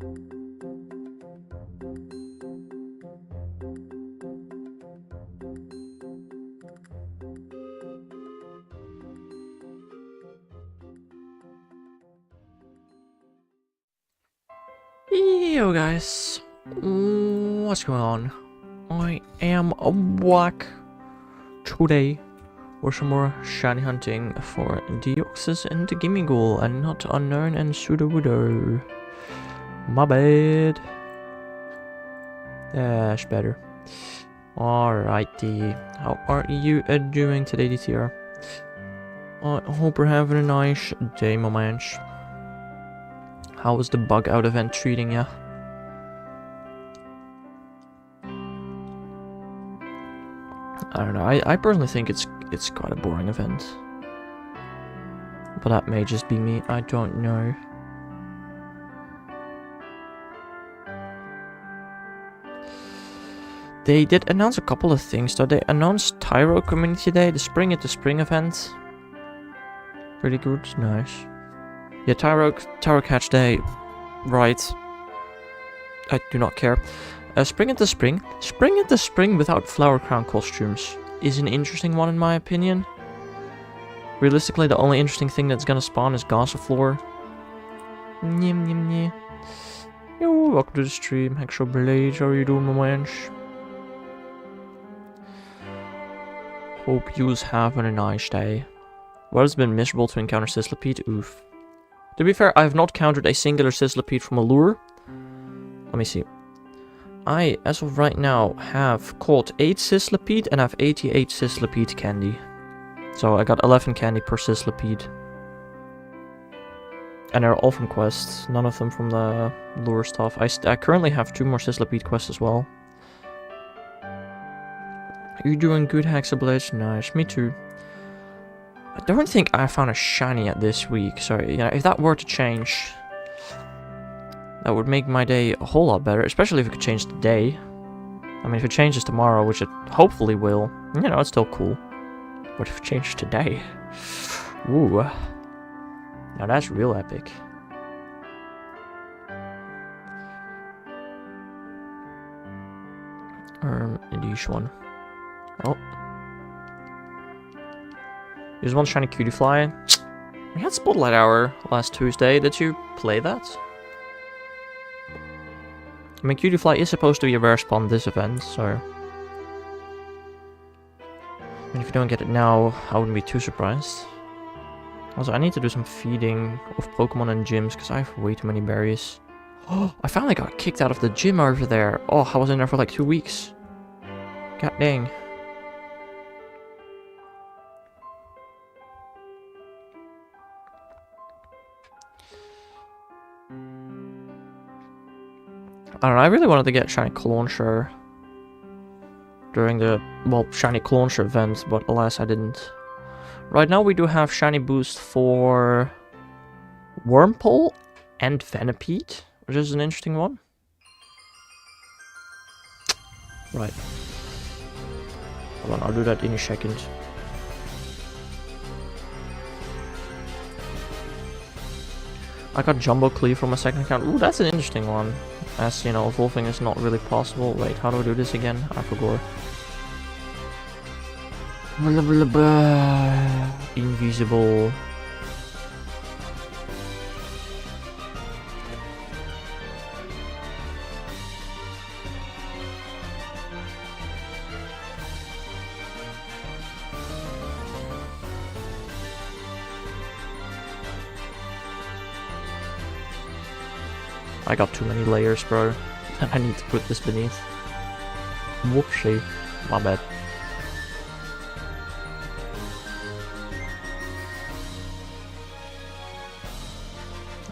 Yo guys, what's going on? I am back today with some more shiny hunting for Deoxys and Gimmighoul and not Unknown and Pseudo-Wudo. My bad. That's better. Alrighty, how are you doing today, DTR? I hope you're having a nice day, my manch. How was the bug out event treating ya? I don't know, I personally think it's quite a boring event. But that may just be me, I don't know. They did announce a couple of things though. They announced Tyro Community Day, the Spring at the Spring event. Pretty good, nice. Yeah, Tyro Catch Day, right. I do not care. Spring at the Spring. Spring at the Spring without Flower Crown costumes is an interesting one in my opinion. Realistically, the only interesting thing that's gonna spawn is Gossiflor. Nyam nyam nyam. Yo, welcome to the stream. Hexo Blade, how are you doing, my wench? Hope you's having a nice day. Well, it's been miserable to encounter Sizzlipede, oof. To be fair, I have not countered a singular Sizzlipede from a lure. Let me see. I, as of right now, have caught 8 Sizzlipede and have 88 Sizzlipede candy. So I got 11 candy per Sizzlipede. And they're all from quests, none of them from the lure stuff. I currently have 2 more Sizzlipede quests as well. You doing good, Hexablade? Nice, me too. I don't think I found a shiny yet this week, so you know, if that were to change, that would make my day a whole lot better, especially if it could change the day. I mean, if it changes tomorrow, which it hopefully will, you know, it's still cool. But if it changes today, ooh, now that's real epic. This one. Oh. There's one shiny cutie fly. We had Spotlight Hour last Tuesday. Did you play that? I mean, cutie fly is supposed to be a rare spawn this event, so... I mean, if you don't get it now, I wouldn't be too surprised. Also, I need to do some feeding of Pokemon and gyms, because I have way too many berries. Oh, I finally got kicked out of the gym over there. Oh, I was in there for like 2 weeks. God dang. I don't know, I really wanted to get Shiny Clauncher during the, well, Shiny Clauncher event, but alas I didn't. Right now we do have Shiny Boost for Wormpole and Venipede, which is an interesting one. Right. Hold on, I'll do that in a second. I got Jumbo Cleave from my second account. Ooh, that's an interesting one. As you know, evolving is not really possible. Wait, how do I do this again? I forgot. Invisible. I got too many layers, bro. I need to put this beneath. Whoopsie. My bad.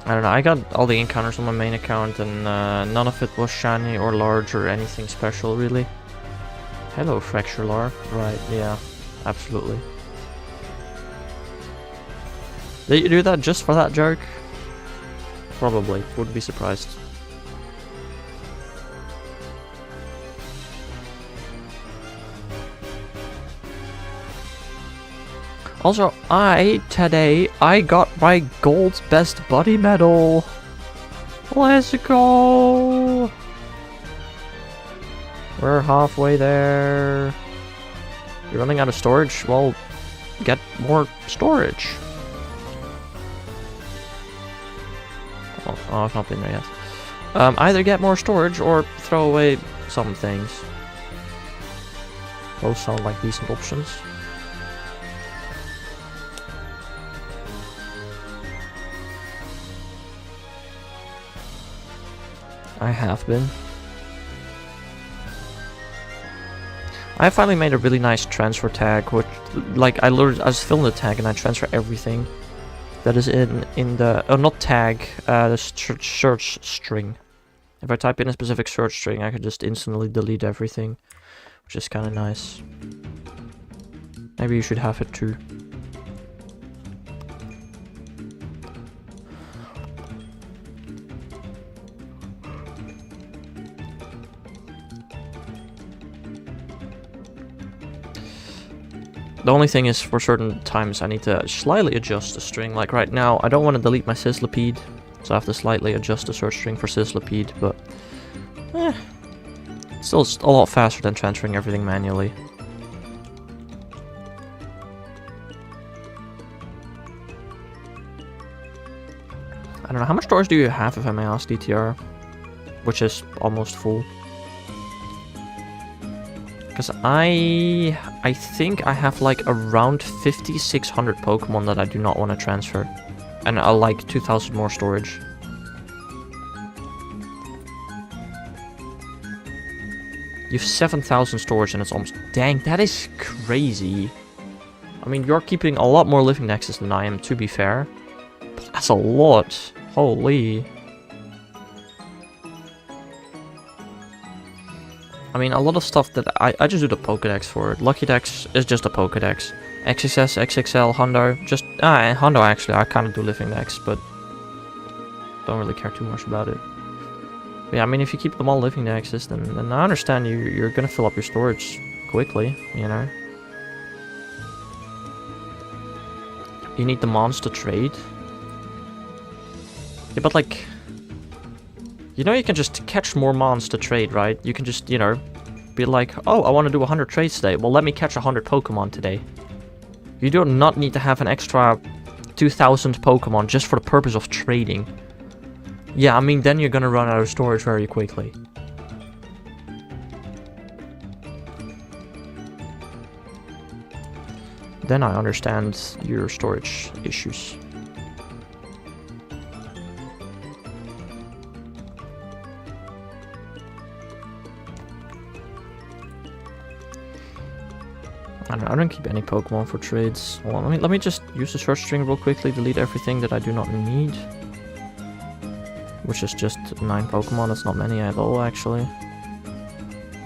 I don't know, I got all the encounters on my main account and none of it was shiny or large or anything special, really. Hello, Fracture Lar. Right, yeah, absolutely. Did you do that just for that joke? Probably, wouldn't be surprised. Also, today, I got my gold best buddy medal. Let's go! We're halfway there. You're running out of storage? Well, get more storage. Oh, I've not been there yet. Either get more storage or throw away some things. Both sound like decent options. I have been. I finally made a really nice transfer tag, which, like, I just filmed the tag and I transfer everything that is in the, not tag, the search string. If I type in a specific search string, I can just instantly delete everything, which is kind of nice. Maybe you should have it too. The only thing is, for certain times, I need to slightly adjust the string. Like right now, I don't want to delete my syslipede, so I have to slightly adjust the search string for syslipede, but still a lot faster than transferring everything manually. I don't know, how much storage do you have, if I may ask, DTR? Which is almost full. Because I think I have like around 5,600 Pokemon that I do not want to transfer. And I like 2,000 more storage. You have 7,000 storage and it's almost... Dang, that is crazy. I mean, you're keeping a lot more living nexus than I am, to be fair. But that's a lot. Holy... I mean, a lot of stuff that I just do the Pokedex for. Lucky Dex is just a Pokedex. XXS, XXL, Hundo, just... Hundo actually, I kind of do Living Dex, but... don't really care too much about it. But yeah, I mean, if you keep them all Living Dexes, then I understand you're gonna fill up your storage quickly, you know? You need the mons to trade. Yeah, but like... You know, you can just catch more mons to trade, right? You can just, you know, be like, oh, I want to do 100 trades today. Well, let me catch 100 Pokemon today. You do not need to have an extra 2,000 Pokemon just for the purpose of trading. Yeah, I mean, then you're gonna run out of storage very quickly. Then I understand your storage issues. I don't keep any Pokemon for trades. Well, let me just use the search string real quickly, delete everything that I do not need. Which is just 9 Pokemon, that's not many at all, actually.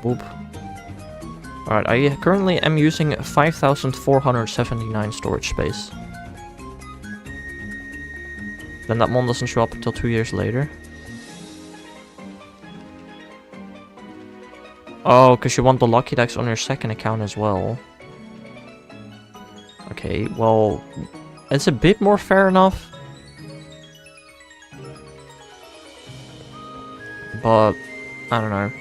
Boop. Alright, I currently am using 5,479 storage space. Then that mon doesn't show up until 2 years later. Oh, because you want the Lucky Dex on your second account as well. Okay, well, it's a bit more fair enough. But, I don't know.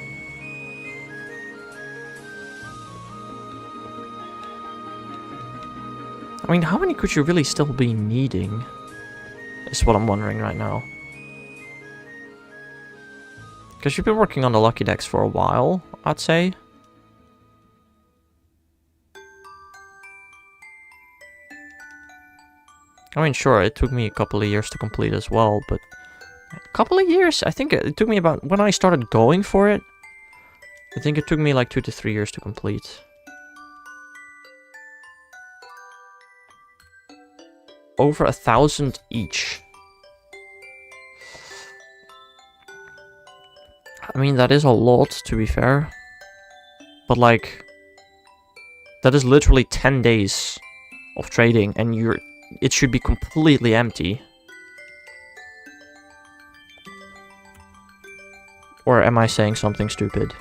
I mean, how many could you really still be needing? Is what I'm wondering right now. Because you've been working on the Lucky Dex for a while, I'd say. I mean, sure, it took me a couple of years to complete as well, but... A couple of years? I think it took me about... When I started going for it, I think it took me like 2 to 3 years to complete. Over 1,000 each. I mean, that is a lot, to be fair. But like... That is literally 10 days of trading, and it should be completely empty. Or am I saying something stupid?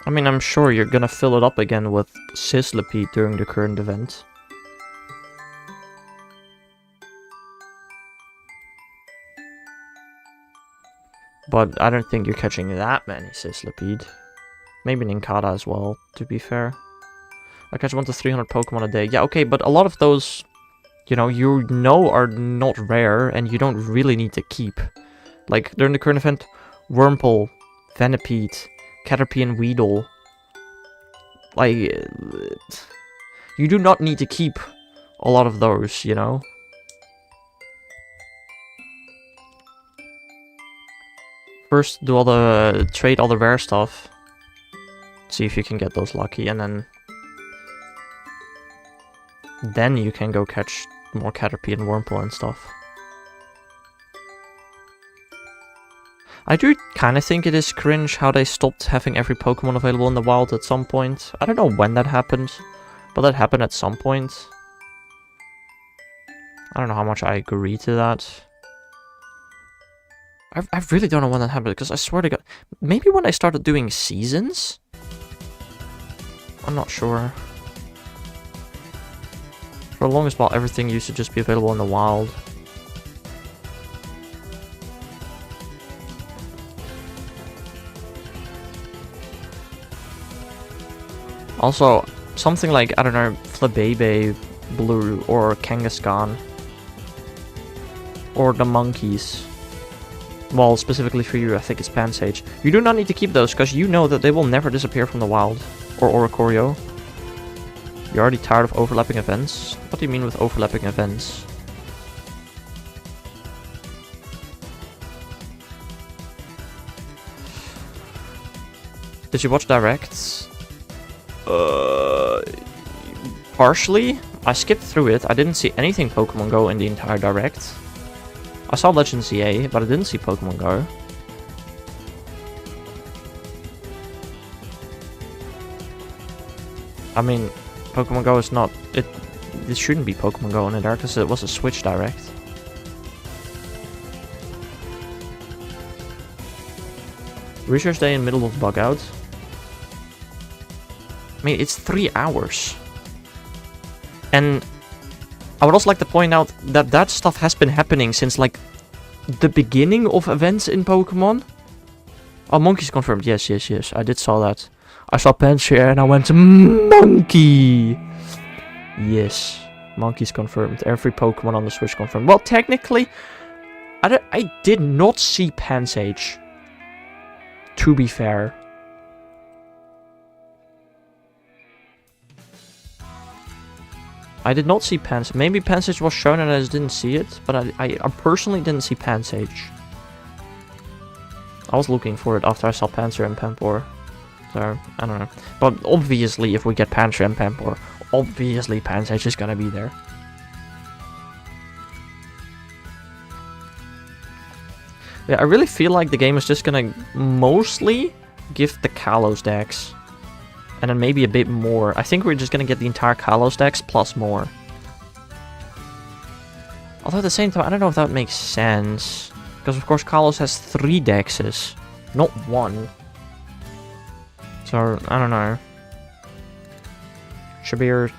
I mean, I'm sure you're gonna fill it up again with Sizzlipede during the current event. But I don't think you're catching that many Sizzlipede. Maybe Nincada as well, to be fair. I catch 1 to 300 Pokemon a day. Yeah, okay, but a lot of those, you know are not rare, and you don't really need to keep. Like, during the current event, Wurmple, Venipede, Caterpie, and Weedle. Like, you do not need to keep a lot of those, you know? First, trade all the rare stuff. See if you can get those lucky, and then you can go catch more Caterpie and Wurmple and stuff. I do kind of think it is cringe how they stopped having every Pokemon available in the wild at some point. I don't know when that happened, but that happened at some point. I don't know how much I agree to that. I really don't know when that happened, because I swear to God, maybe when I started doing seasons? I'm not sure. For the longest while, everything used to just be available in the wild. Also, something like, I don't know, Flabébé Blue or Kangaskhan. Or the monkeys. Well, specifically for you, I think it's Pansage. You do not need to keep those, because you know that they will never disappear from the wild. Or Oricorio. You're already tired of overlapping events? What do you mean with overlapping events? Did you watch Directs? Partially. I skipped through it. I didn't see anything Pokemon Go in the entire Direct. I saw Legend ZA, but I didn't see Pokemon Go. I mean, Pokemon Go is not... It shouldn't be Pokemon Go in it there, because it was a Switch Direct. Research Day in middle of bug out. I mean, it's 3 hours. And I would also like to point out that that stuff has been happening since, like, the beginning of events in Pokemon. Oh, Monkey's confirmed. Yes, yes, yes. I did saw that. I saw Pansear and I went, Monkey! Yes. Monkey's confirmed. Every Pokemon on the Switch confirmed. Well, technically, I did not see Pansage. To be fair. I did not see Pansage. Maybe Pansage was shown and I just didn't see it. But I personally didn't see Pansage. I was looking for it after I saw Pansear and Pampor. So, I don't know. But obviously, if we get Pansear and Pampor, obviously Pansage is gonna be there. Yeah, I really feel like the game is just gonna mostly give the Kalos decks. And then maybe a bit more. I think we're just gonna get the entire Kalos decks plus more. Although at the same time, I don't know if that makes sense. Because of course Kalos has 3 dexes, not 1. So, I don't know. Should be a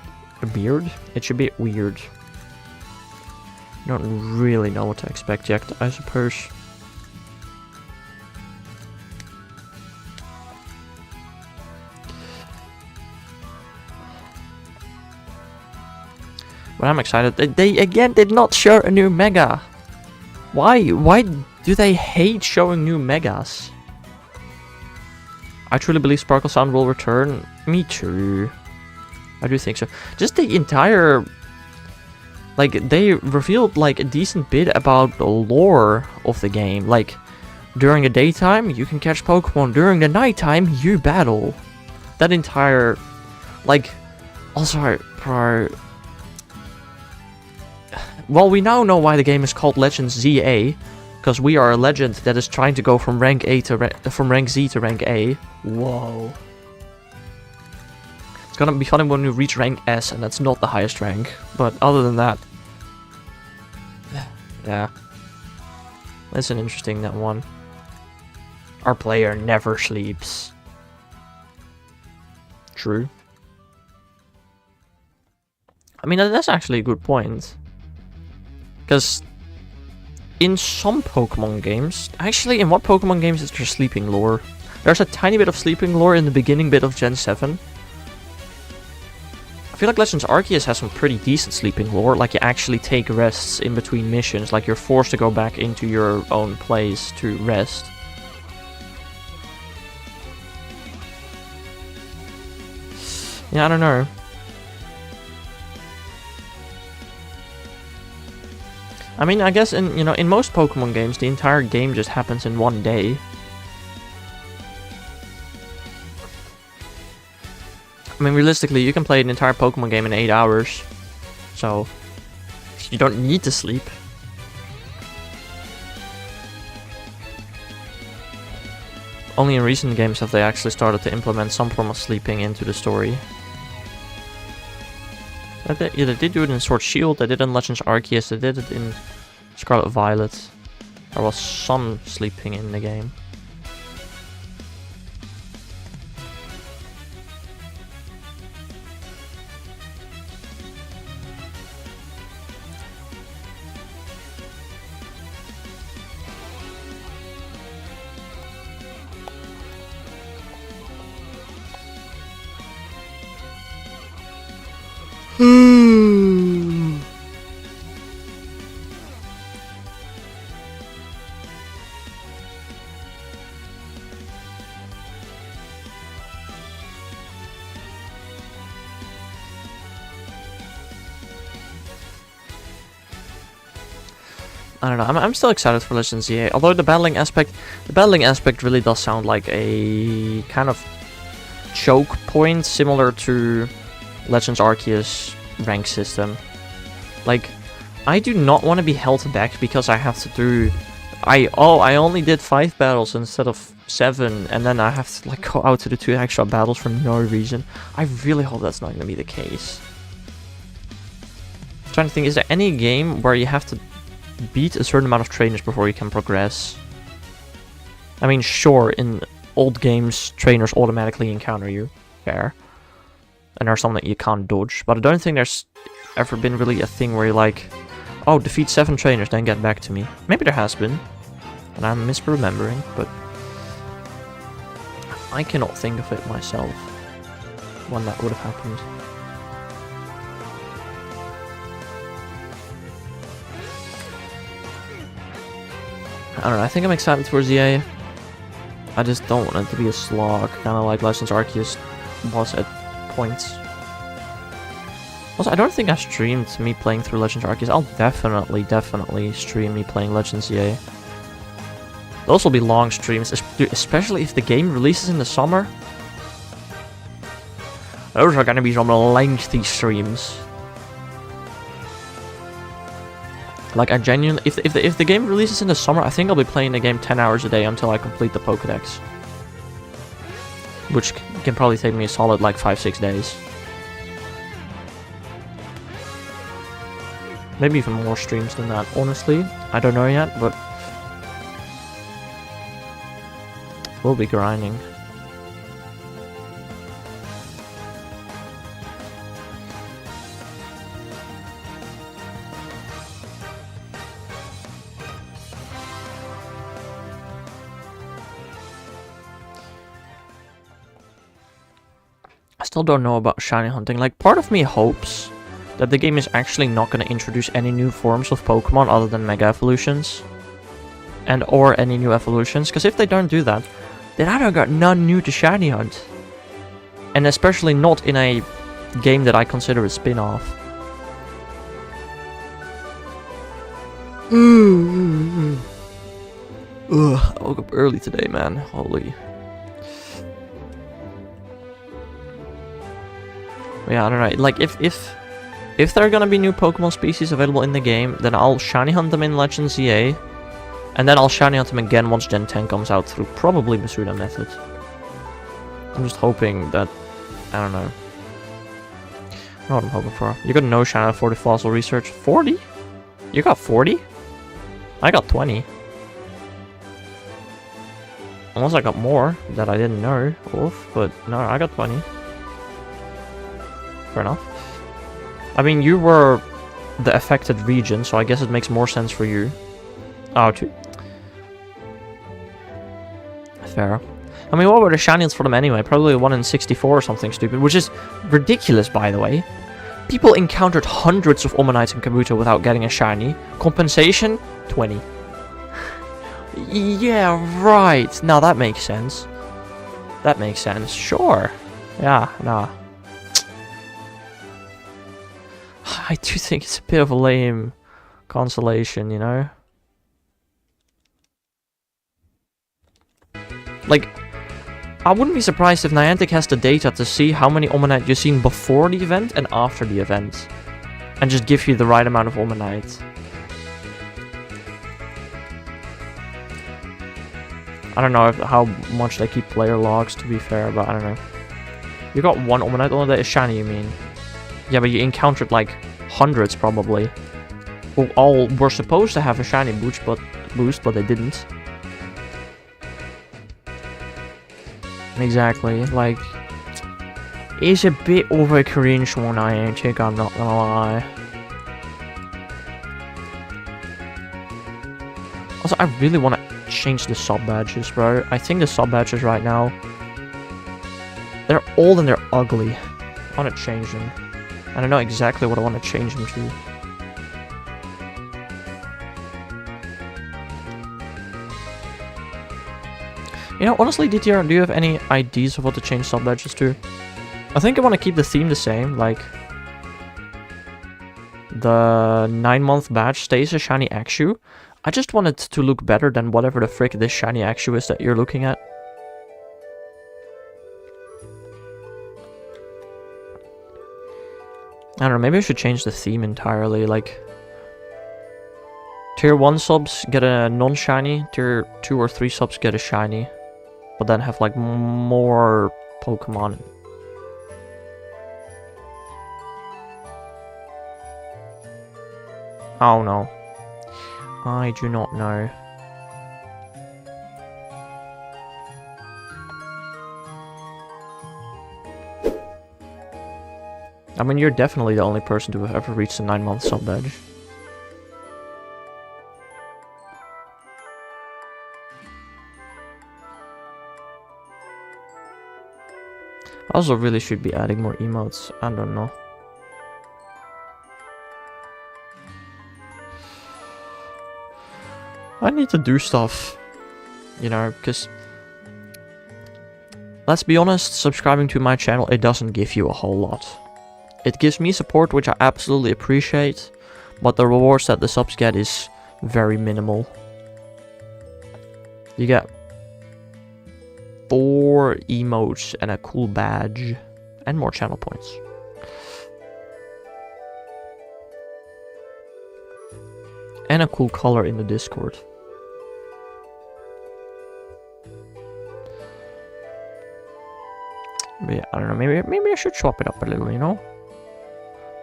beard? It should be weird. Don't really know what to expect yet, I suppose. But I'm excited. They again did not show a new Mega. Why? Why do they hate showing new Megas? I truly believe Sparkle Sound will return. Me too. I do think so. Just the entire... Like, they revealed, like, a decent bit about the lore of the game. Like, during the daytime, you can catch Pokemon. During the nighttime, you battle. That entire... Like... Also, for... Well, we now know why the game is called Legends ZA, because we are a legend that is trying to go from rank Z to rank A. Whoa. It's gonna be funny when we reach rank S, and that's not the highest rank. But other than that, yeah, that's an interesting one. Our player never sleeps. true. I mean, that's actually a good point. Because in some Pokemon games... Actually, in what Pokemon games is there sleeping lore? There's a tiny bit of sleeping lore in the beginning bit of Gen 7. I feel like Legends Arceus has some pretty decent sleeping lore. Like, you actually take rests in between missions. Like, you're forced to go back into your own place to rest. Yeah, I don't know. I mean, I guess in most Pokemon games, the entire game just happens in one day. I mean, realistically, you can play an entire Pokemon game in 8 hours. So, you don't need to sleep. Only in recent games have they actually started to implement some form of sleeping into the story. They did do it in Sword Shield, they did it in Legends Arceus, they did it in Scarlet Violet. There was some sleeping in the game. I don't know. I'm still excited for Legends EA. Although the battling aspect really does sound like a kind of choke point, similar to Legends Arceus rank system. Like, I do not want to be held back because I have to do. I only did 5 battles instead of 7, and then I have to like go out to the 2 extra battles for no reason. I really hope that's not going to be the case. I'm trying to think, is there any game where you have to beat a certain amount of trainers before you can progress? I mean, sure, in old games, trainers automatically encounter you. Fair. And there's some that you can't dodge. But I don't think there's ever been really a thing where you're like, oh, defeat 7 trainers, then get back to me. Maybe there has been. And I'm misremembering, but I cannot think of it myself when that would have happened. I don't know, I think I'm excited for ZA. I just don't want it to be a slog, kind of like Legends Arceus was at points. Also, I don't think I streamed me playing through Legends Arceus. I'll definitely stream me playing Legends ZA. Those will be long streams, especially if the game releases in the summer. Those are gonna be some lengthy streams. Like, I genuinely, if the game releases in the summer, I think I'll be playing the game 10 hours a day until I complete the Pokédex. Which can probably take me a solid, like, 5-6 days. Maybe even more streams than that, honestly. I don't know yet, but we'll be grinding. I still don't know about shiny hunting. Like, part of me hopes that the game is actually not going to introduce any new forms of Pokemon other than Mega Evolutions. And or any new evolutions. Because if they don't do that, then I don't got none new to shiny hunt. And especially not in a game that I consider a spin-off. Ugh, I woke up early today, man. Holy. Yeah, I don't know. Like, if there are gonna be new Pokemon species available in the game, then I'll shiny hunt them in Legends EA. And then I'll shiny hunt them again once Gen 10 comes out through probably Masuda method. I'm just hoping that... I don't know. I know what I'm hoping for. You got no shiny for the fossil research. 40? You got 40? I got 20. Unless I got more that I didn't know of, but no, I got 20. Fair enough. I mean, you were the affected region, so I guess it makes more sense for you. Oh, too. Fair. I mean, what were the shinies for them anyway? Probably 1 in 64 or something stupid, which is ridiculous, by the way. People encountered hundreds of Ommanites in Kabuto without getting a shiny. Compensation? 20. Yeah, right. Now that makes sense. That makes sense. Sure. Yeah, nah. I do think it's a bit of a lame consolation, you know? Like, I wouldn't be surprised if Niantic has the data to see how many Omanyte you've seen before the event and after the event. And just give you the right amount of Omanyte. I don't know how much they keep player logs, to be fair, but I don't know. You got one Omanyte on that is shiny, you mean? Yeah, but you encountered like hundreds, probably. Who all were supposed to have a shiny boost, but they didn't. Exactly, like, it's a bit of a cringe one, I think, I'm not gonna lie. Also, I really want to change the sub badges, bro. I think the sub badges right now, they're old and they're ugly. I want to change them. And I know exactly what I want to change them to. You know, honestly, DTR, do you have any ideas of what to change sub badges to? I think I want to keep the theme the same, like the 9-month badge stays a shiny Axew. I just want it to look better than whatever the frick this shiny Axew is that you're looking at. I don't know, maybe I should change the theme entirely, like Tier 1 subs get a non-shiny, Tier 2 or 3 subs get a shiny. But then have like more Pokemon. Oh no. I do not know. I mean, you're definitely the only person to have ever reached a 9-month sub badge. I also really should be adding more emotes. I don't know. I need to do stuff, you know, because let's be honest, subscribing to my channel, it doesn't give you a whole lot. It gives me support, which I absolutely appreciate, but the rewards that the subs get is very minimal. You get 4 emotes and a cool badge and more channel points. And a cool color in the Discord. But yeah, I don't know, maybe I should swap it up a little, you know?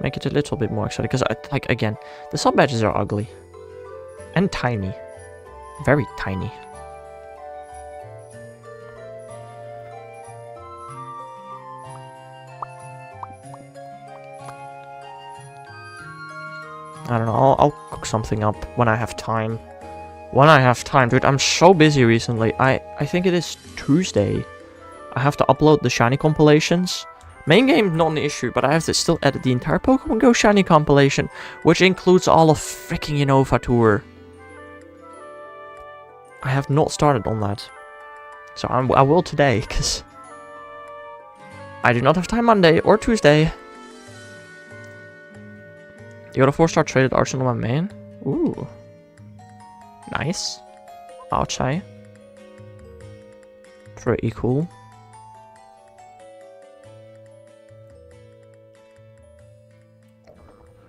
Make it a little bit more exciting, because like again, the sub badges are ugly. And tiny. Very tiny. I don't know, I'll cook something up when I have time. When I have time, dude, I'm so busy recently. I think it is Tuesday. I have to upload the shiny compilations. Main game, not an issue, but I have to still edit the entire Pokemon Go shiny compilation, which includes all of freaking Unova Tour. I have not started on that. So I will today, because I do not have time Monday or Tuesday. You got a 4-star traded Arsenal on my main? Ooh. Nice. Outside. Pretty cool.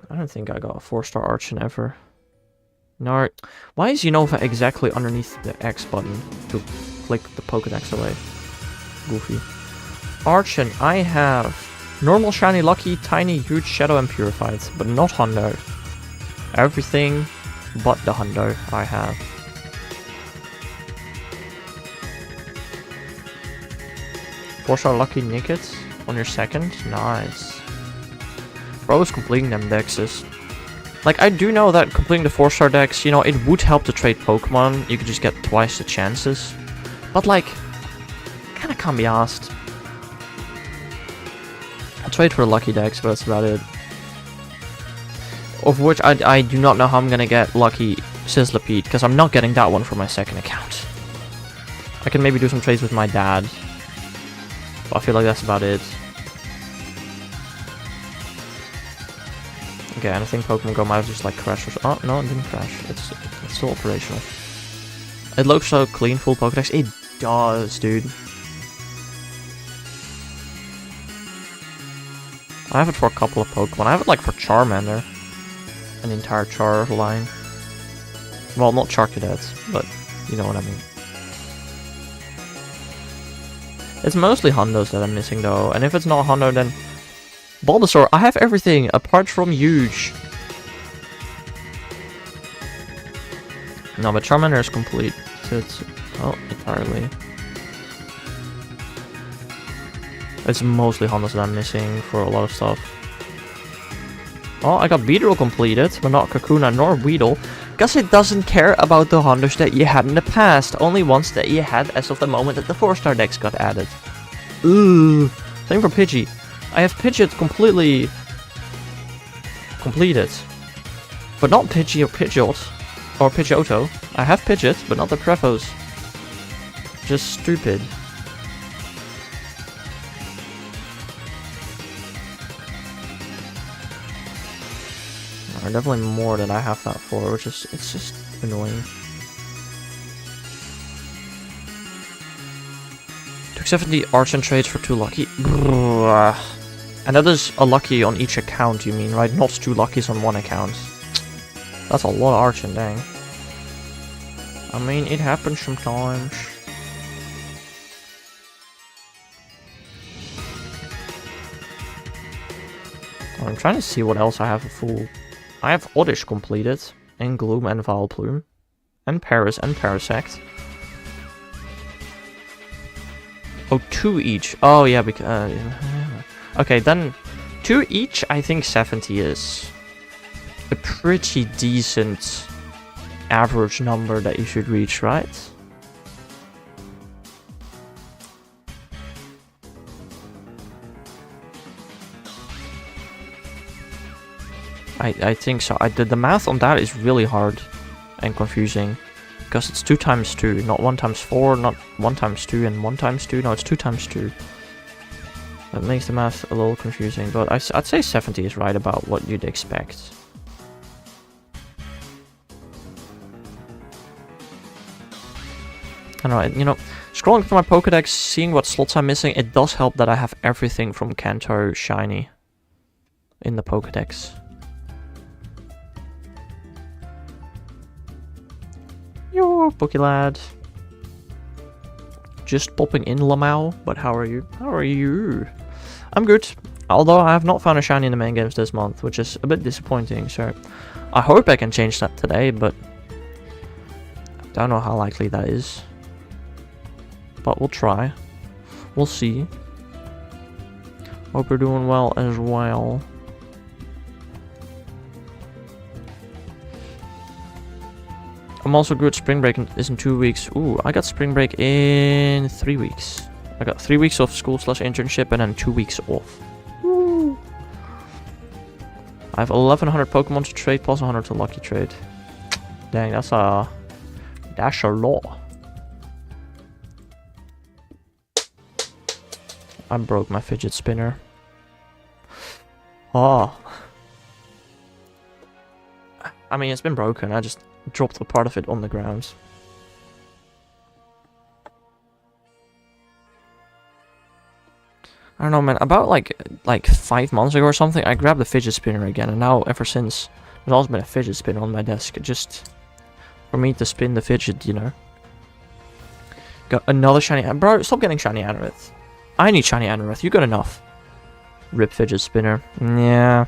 I don't think I got a 4-star Archon ever. No. Why is Unova exactly underneath the X button to click the Pokedex away? Goofy. Archon, I have normal, shiny, lucky, tiny, huge, shadow, and purified, but not hundo. Everything but the hundo I have. Four-star lucky Nickets on your second? Nice. Bro is completing them dexes. Like, I do know that completing the 4-star decks, you know, it would help to trade Pokemon. You could just get twice the chances. But, like, kinda can't be asked. I'll trade for lucky decks, but that's about it. Of which I do not know how I'm gonna get lucky Sizzlipede, because I'm not getting that one for my second account. I can maybe do some trades with my dad. But I feel like that's about it. Okay, and I think Pokemon Go might have just like crashed or so. Oh, no, it didn't crash. It's still operational. It looks so clean, full Pokedex. It does, dude. I have it for a couple of Pokemon. I have it like for Charmander. An entire Char line. Well, not Charcadets, but you know what I mean. It's mostly Hondos that I'm missing though, and if it's not Hondo, then Bulbasaur. I have everything apart from Huge. No, but Charmander is complete. So it's entirely. It's mostly Hondos that I'm missing for a lot of stuff. Oh, I got Beedrill completed, but not Kakuna nor Weedle. Because it doesn't care about the Hondos that you had in the past. Only ones that you had as of the moment that the 4-star decks got added. Ooh. Same for Pidgey. I have Pidgeot completely completed. But not Pidgey or Pidgeot. Or Pidgeotto. I have Pidgeot, but not the Prefos. Just stupid. There are definitely more that I have that for, which is, it's just annoying. Took 70 Archon trades for 2 lucky. And that is a lucky on each account, you mean, right? Not 2 luckies on 1 account. That's a lot of Archon, dang. I mean, it happens sometimes. I'm trying to see what else I have a full. I have Oddish completed, and Gloom and Vileplume, and Paris and Parasect. Oh, 2 each. Oh yeah, because okay, then 2 each. I think 70 is a pretty decent average number that you should reach, right? I think so. The math on that is really hard and confusing. Because it's 2 times 2, not 1 times 4, not 1 times 2 and 1 times 2. No, it's 2 times 2. That makes the math a little confusing. But I'd say 70 is right about what you'd expect. I don't know, you know, scrolling through my Pokedex, seeing what slots I'm missing, it does help that I have everything from Kanto Shiny in the Pokedex. Yo, Pokélad. Just popping in, Lamau. But how are you? How are you? I'm good. Although I have not found a shiny in the main games this month, which is a bit disappointing. So I hope I can change that today, but I don't know how likely that is. But we'll try. We'll see. Hope you're doing well as well. I'm also good. Spring break is in 2 weeks. Ooh, I got spring break in 3 weeks. I got 3 weeks of school / internship and then 2 weeks off. Woo. I have 1100 Pokemon to trade plus 100 to lucky trade. Dang, that's a lot. I broke my fidget spinner. Oh. I mean, it's been broken. I just dropped a part of it on the ground. I don't know, man. About like 5 months ago or something, I grabbed the fidget spinner again, and now ever since, there's always been a fidget spinner on my desk, just for me to spin the fidget, you know. Got another shiny. Bro, stop getting shiny Anorith. I need shiny Anorith. You got enough. Rip fidget spinner. Yeah.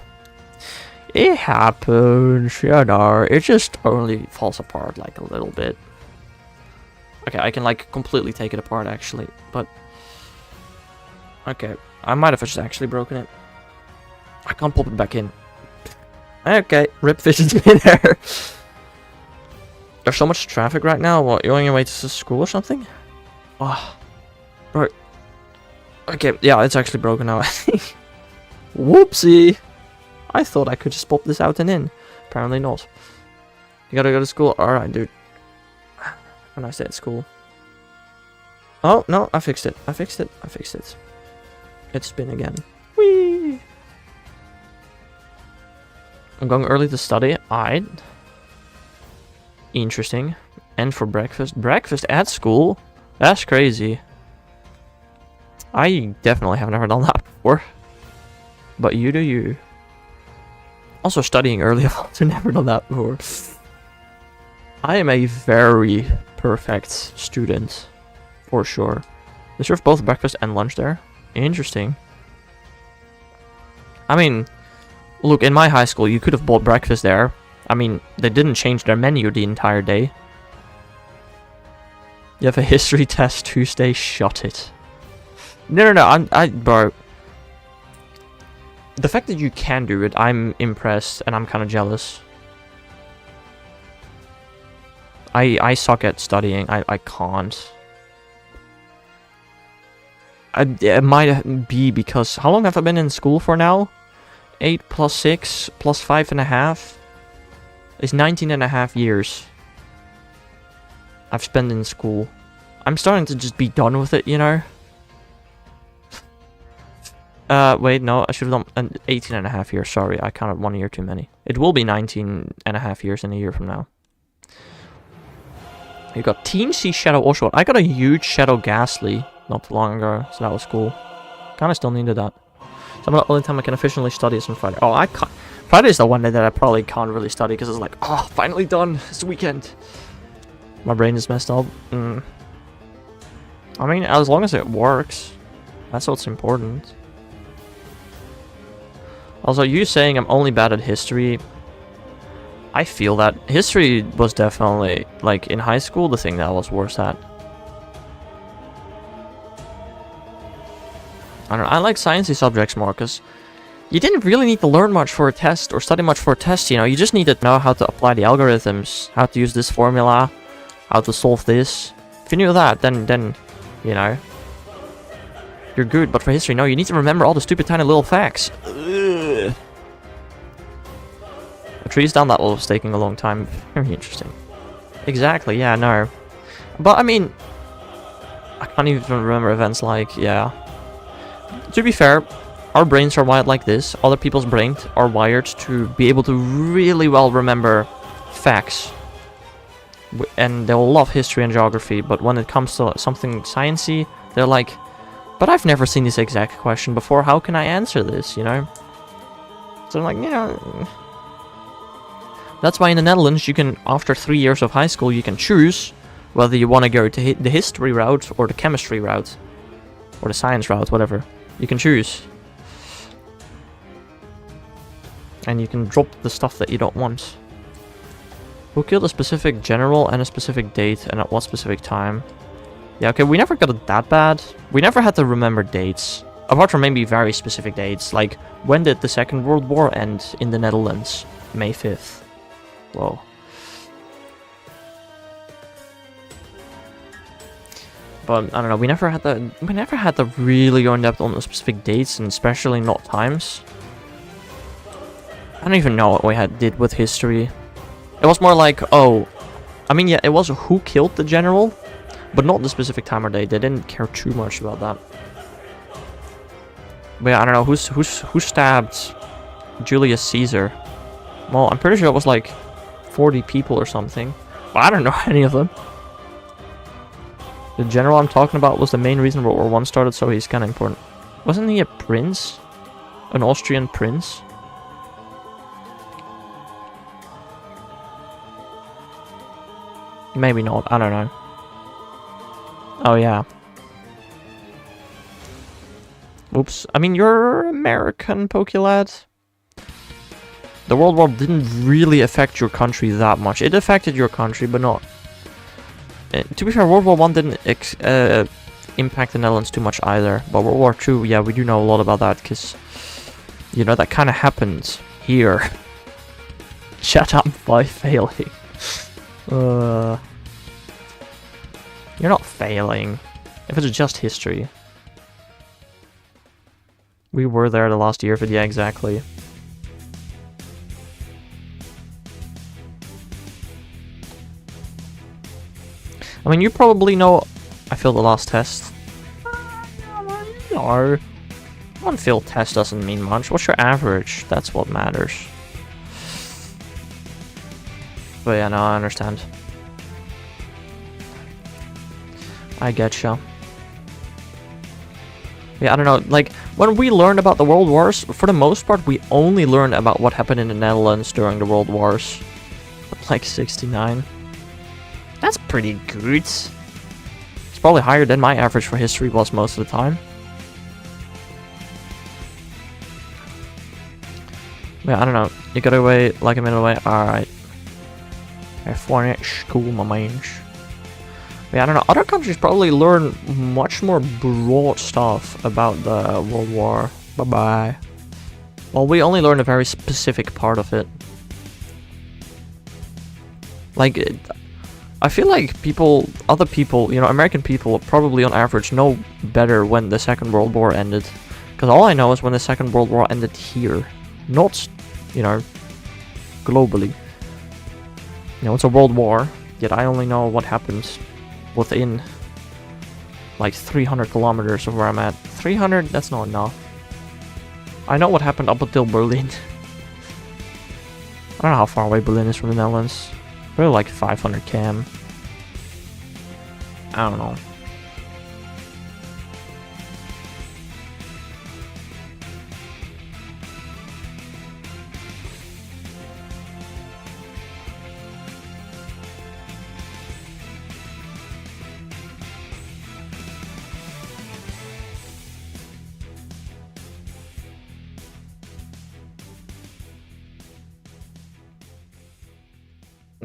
It happens, you know. It just only falls apart like a little bit. Okay, I can like completely take it apart actually, but okay, I might have just actually broken it. I can't pop it back in. Okay, rip fish is in there. There's so much traffic right now. What, you're on your way to school or something? Oh, bro. Okay, yeah, it's actually broken now, I think. Whoopsie. I thought I could just pop this out and in. Apparently not. You gotta go to school? Alright, dude. When I stay at school. Oh, no, I fixed it. I fixed it. I fixed it. It's spin again. Whee! I'm going early to study. Alright. Interesting. And for breakfast. Breakfast at school? That's crazy. I definitely have never done that before. But you do you. Also studying early, I've also never done that before. I am a very perfect student. For sure. They serve both breakfast and lunch there. Interesting. I mean, look, in my high school, you could have bought breakfast there. I mean, they didn't change their menu the entire day. You have a history test Tuesday? Shut it. No, bro. The fact that you can do it, I'm impressed and I'm kind of jealous. I suck at studying. I can't. It might be because... How long have I been in school for now? 8 plus 6 plus 5.5 is 19.5 years I've spent in school. I'm starting to just be done with it, you know? Wait, no, I should have done 18.5 years. Sorry, I counted 1 year too many. It will be 19.5 years in a year from now. You got Team C Shadow Oshawott. I got a huge Shadow Ghastly not too long ago, so that was cool. Kinda still needed that. So the only time I can officially study is on Friday. Oh, I can't. Friday is the one day that I probably can't really study because it's like, oh, finally done. It's the weekend. My brain is messed up. I mean, as long as it works, that's what's important. Also, you saying I'm only bad at history, I feel that history was definitely, like, in high school, the thing that I was worse at. I don't know, I like sciencey subjects more, because you didn't really need to learn much for a test, or study much for a test, you know, you just needed to know how to apply the algorithms, how to use this formula, how to solve this. If you knew that, then, you know, you're good, but for history, no, you need to remember all the stupid tiny little facts. Ugh. A tree's down that was taking a long time. Very interesting. Exactly, yeah, no. But, I mean, I can't even remember events like, yeah. To be fair, our brains are wired like this. Other people's brains are wired to be able to really well remember facts. And they'll love history and geography, but when it comes to something sciencey, they're like, but I've never seen this exact question before, how can I answer this, you know? So I'm like, yeah. That's why in the Netherlands, you can, after 3 years of high school, you can choose whether you want to go to the history route or the chemistry route. Or the science route, whatever. You can choose. And you can drop the stuff that you don't want. Who killed a specific general and a specific date and at what specific time? Yeah, okay, we never got it that bad. We never had to remember dates. Apart from maybe very specific dates. Like, when did the Second World War end in the Netherlands? May 5th. Whoa. But, I don't know, we never had to really go in depth on the specific dates, and especially not times. I don't even know what we did with history. It was more like, oh, I mean, yeah, it was who killed the general, but not the specific time or date. They didn't care too much about that. But yeah, I don't know, who stabbed Julius Caesar? Well, I'm pretty sure it was like 40 people or something. But I don't know any of them. The general I'm talking about was the main reason World War I started, so he's kind of important. Wasn't he a prince? An Austrian prince? Maybe not, I don't know. Oh yeah. Oops, I mean, you're American, Pokélad. The World War didn't really affect your country that much. It affected your country, but not... to be fair, World War I didn't impact the Netherlands too much either. But World War II, yeah, we do know a lot about that, because... You know, that kind of happened here. Shut up by failing. You're not failing. If it's just history. We were there the last year, but yeah, exactly. I mean, you probably know I failed the last test. No. One failed test doesn't mean much. What's your average? That's what matters. But yeah, no, I understand. I getcha. Yeah, I don't know, like, when we learned about the World Wars, for the most part, we only learned about what happened in the Netherlands during the World Wars. Like, 69. That's pretty good. It's probably higher than my average for history was most of the time. Yeah, I don't know. You got away like a minute away? Alright. F1 at school, my mains. Yeah, I don't know. Other countries probably learn much more broad stuff about the World War. Bye-bye. Well, we only learned a very specific part of it. Like, I feel like other people, you know, American people probably on average know better when the Second World War ended. Because all I know is when the Second World War ended here. Not, you know, globally. You know, it's a world war, yet I only know what happens within, like, 300 kilometers of where I'm at. 300? That's not enough. I know what happened up until Berlin. I don't know how far away Berlin is from the Netherlands. Probably like 500 km. I don't know.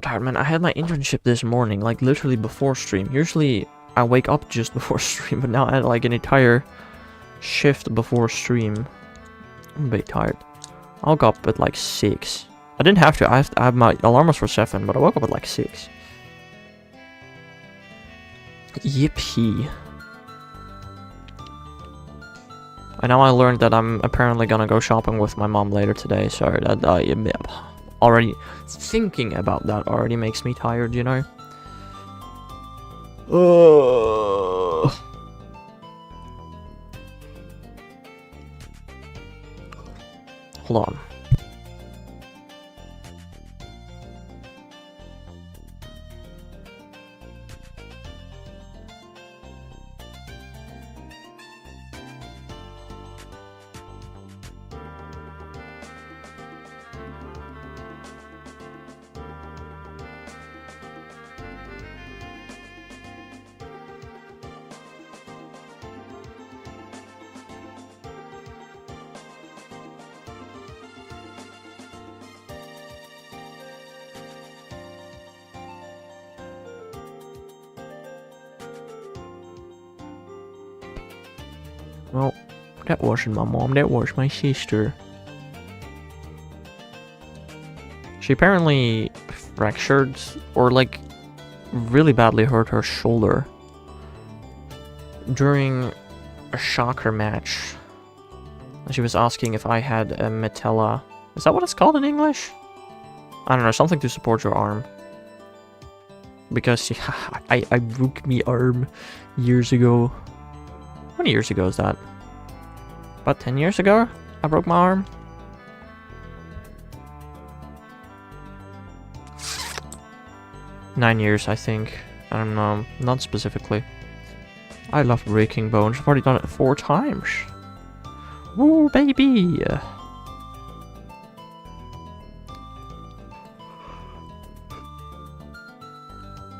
Tired, man. I had my internship this morning, like literally before stream. Usually I wake up just before stream, but now I had like an entire shift before stream. I'm a bit tired. I woke up at like 6. I didn't have to. I have my alarm was for 7, but I woke up at like 6. Yippee. And now I learned that I'm apparently gonna go shopping with my mom later today, so that already thinking about that already makes me tired, you know? Hold on. Well, that wasn't my mom, that was my sister. She apparently fractured, or like, really badly hurt her shoulder during a soccer match. She was asking if I had a metella. Is that what it's called in English? I don't know, something to support your arm. Because I broke my arm years ago. How many years ago is that? About 10 years ago? I broke my arm? Nine years, I think. I don't know. Not specifically. I love breaking bones. I've already done it 4 times. Woo, baby! I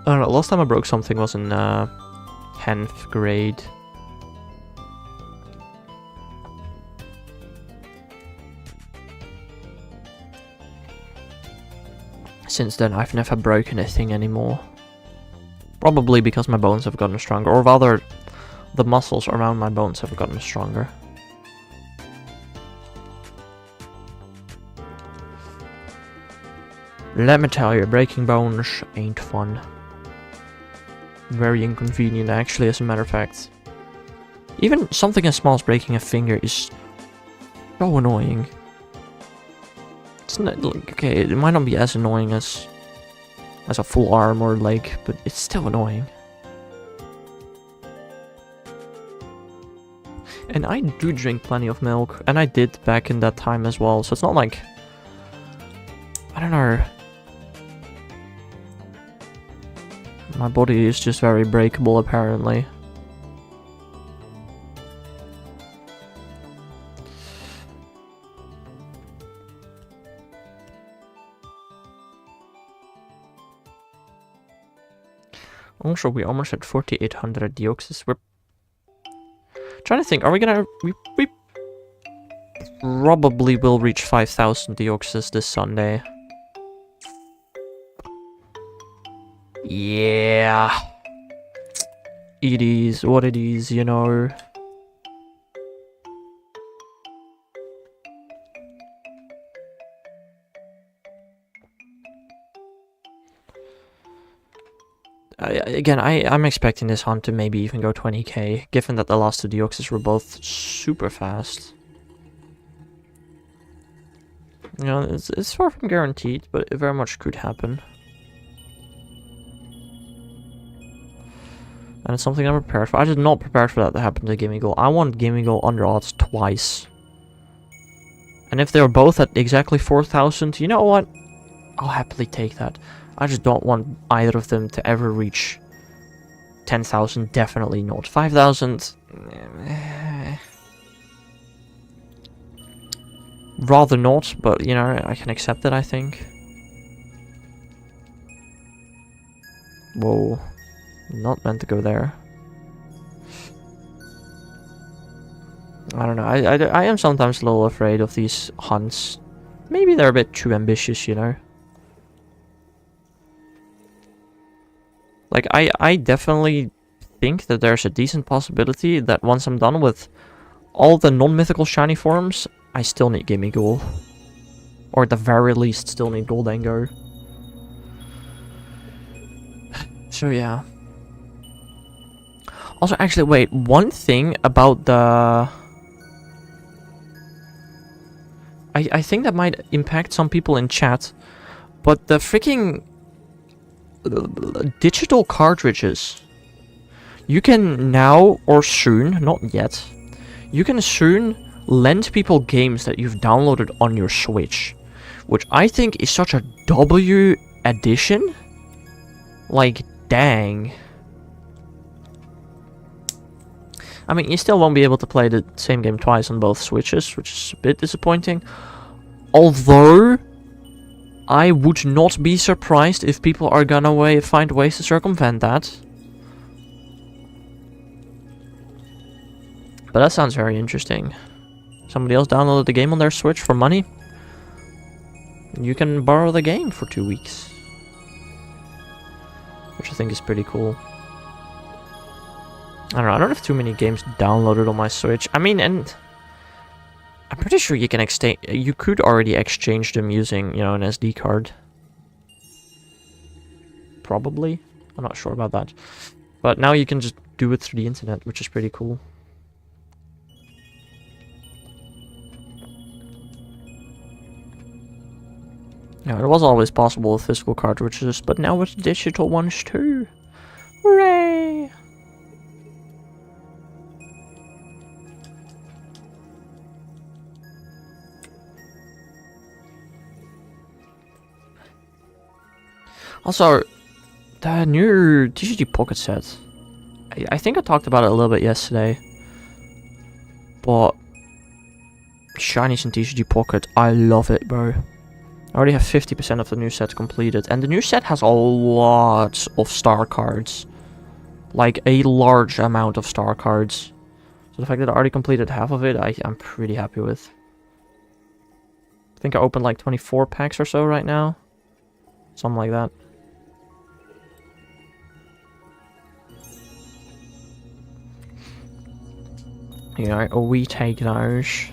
don't know. Last time I broke something was in 10th grade. Since then, I've never broken a thing anymore. Probably because my bones have gotten stronger, or rather, the muscles around my bones have gotten stronger. Let me tell you, breaking bones ain't fun. Very inconvenient, actually, as a matter of fact. Even something as small as breaking a finger is so annoying. It's not like, okay, it might not be as annoying as a full arm or leg, but it's still annoying. And I do drink plenty of milk, and I did back in that time as well, so it's not like... I don't know. My body is just very breakable, apparently. Also, we almost had 4,800 Deoxys. We're trying to think, are we gonna... We probably will reach 5,000 Deoxys this Sunday. Yeah. It is what it is, you know. I'm expecting this hunt to maybe even go 20k, given that the last two Deoxys were both super fast. You know, it's far from guaranteed, but it very much could happen. And it's something I'm prepared for. I did not prepare for that to happen to Gimmighoul. I want Gimmighoul under odds twice. And if they're both at exactly 4,000, you know what? I'll happily take that. I just don't want either of them to ever reach 10,000. Definitely not. 5,000... rather not, but, you know, I can accept it, I think. Whoa. Not meant to go there. I don't know. I am sometimes a little afraid of these hunts. Maybe they're a bit too ambitious, you know. Like, I definitely think that there's a decent possibility that once I'm done with all the non-mythical shiny forms, I still need Gimmighoul. Or at the very least, still need Goldango. So, yeah. Also, actually, wait. One thing about the... I think that might impact some people in chat. But the freaking... digital cartridges. You can now, or soon, not yet. You can soon lend people games that you've downloaded on your Switch. Which I think is such a W addition. Like, dang. I mean, you still won't be able to play the same game twice on both Switches, which is a bit disappointing. Although, I would not be surprised if people are gonna find ways to circumvent that. But that sounds very interesting. Somebody else downloaded the game on their Switch for money. You can borrow the game for 2 weeks. Which I think is pretty cool. I don't know, I don't have too many games downloaded on my Switch. I mean, and I'm pretty sure you can you could already exchange them using, you know, an SD card. Probably. I'm not sure about that. But now you can just do it through the internet, which is pretty cool. Yeah, it was always possible with physical cartridges, but now with digital ones too. Hooray! Also, the new TCG Pocket set. I think I talked about it a little bit yesterday. But shinies in TCG Pocket, I love it, bro. I already have 50% of the new set completed. And the new set has a lot of star cards. Like, a large amount of star cards. So the fact that I already completed half of it, I'm pretty happy with. I think I opened like 24 packs or so right now. Something like that. Yeah, we take those.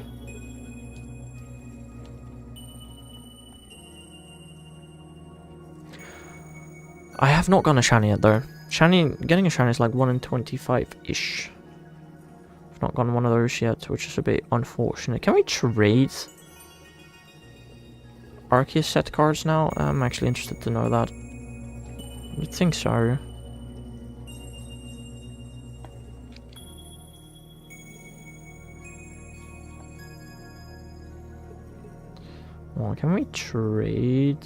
I have not gotten a shiny yet though. Getting a shiny is like 1 in 25-ish. I've not gotten one of those yet, which is a bit unfortunate. Can we trade Arceus set cards now? I'm actually interested to know that. I think so. Well, can we trade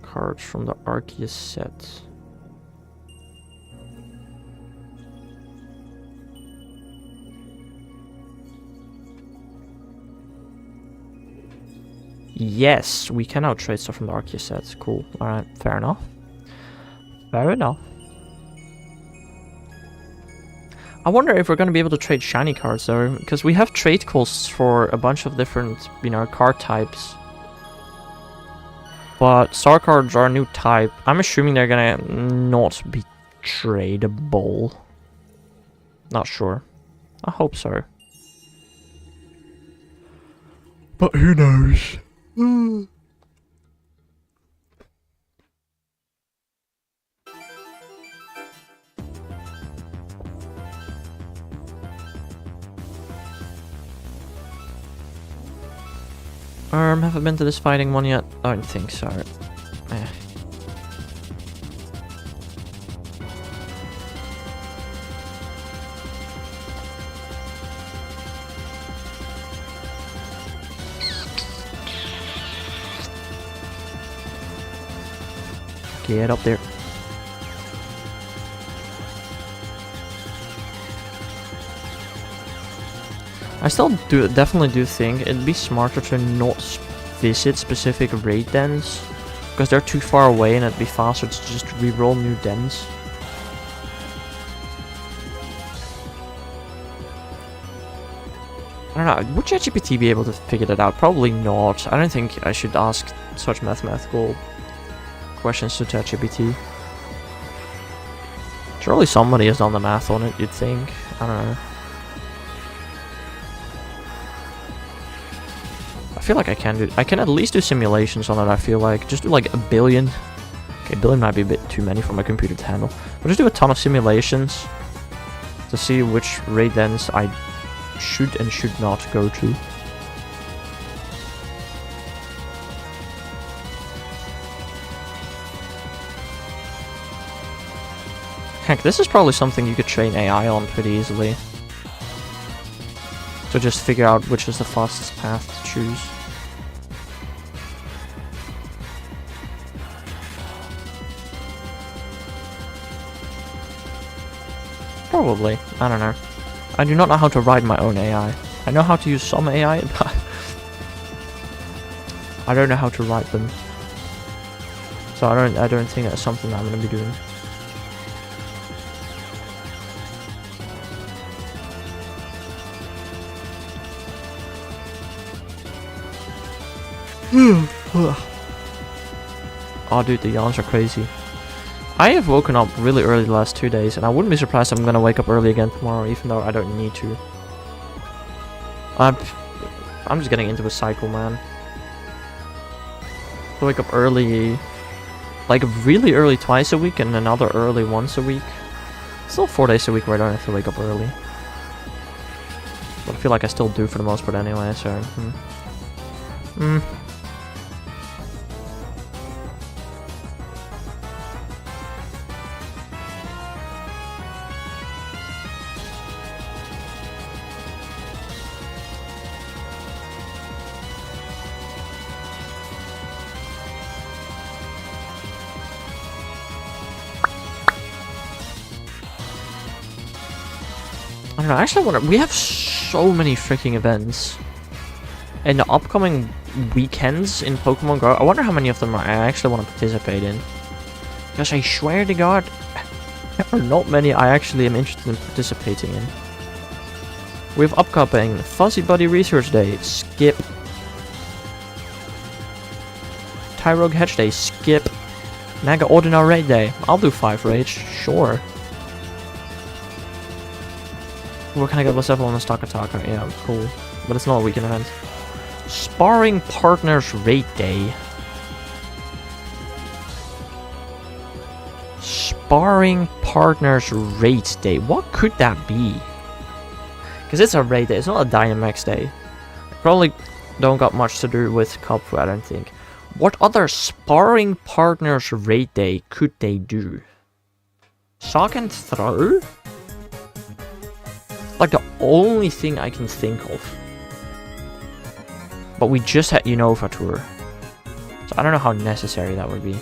cards from the Arceus set? Yes, we can now trade stuff from the Arceus set. Cool. Alright, fair enough. Fair enough. I wonder if we're going to be able to trade shiny cards though, because we have trade costs for a bunch of different, you know, card types. But star cards are a new type. I'm assuming they're gonna not be tradable. Not sure. I hope so. But who knows? Have I been to this fighting one yet? I don't think so. Eh. Get up there. I still definitely do think it'd be smarter to not visit specific raid dens, because they're too far away and it'd be faster to just reroll new dens. I don't know, would ChatGPT be able to figure that out? Probably not. I don't think I should ask such mathematical questions to ChatGPT. Surely somebody has done the math on it, you'd think. I don't know. I feel like I can at least do simulations on it. I feel like just do like a billion. Okay, a billion might be a bit too many for my computer to handle, but just do a ton of simulations to see which raid dens I should and should not go to. Heck, this is probably something you could train AI on pretty easily, to just figure out which is the fastest path to choose. Probably. I don't know. I do not know how to write my own AI. I know how to use some AI, but I don't know how to write them. So I don't think that's something I'm gonna be doing. Oh dude, the yawns are crazy. I have woken up really early the last 2 days, and I wouldn't be surprised if I'm gonna wake up early again tomorrow, even though I don't need to. I'm just getting into a cycle, man. I wake up early, like really early twice a week, and another early once a week. Still 4 days a week where I don't have to wake up early. But I feel like I still do for the most part anyway, so... I don't know, I actually wonder, we have so many freaking events in the upcoming weekends in Pokemon Go. I wonder how many of them I actually want to participate in. Because I swear to God, there are not many I actually am interested in participating in. We have upcoming Fuzzy Buddy Research Day, skip. Tyrogue Hedge Day, skip. Naga Ordinary Raid Day, I'll do 5 raids, sure. Where can I get myself on the Stakataka? Yeah, cool. But it's not a weekend event. Sparring Partners Raid Day. sparring partners raid day. What could that be? Because it's a raid day, it's not a Dynamax day. Probably don't got much to do with Copfu, I don't think. What other sparring partners raid day could they do? Shock and throw? Like the only thing I can think of. But we just had Unova Tour. So I don't know how necessary that would be.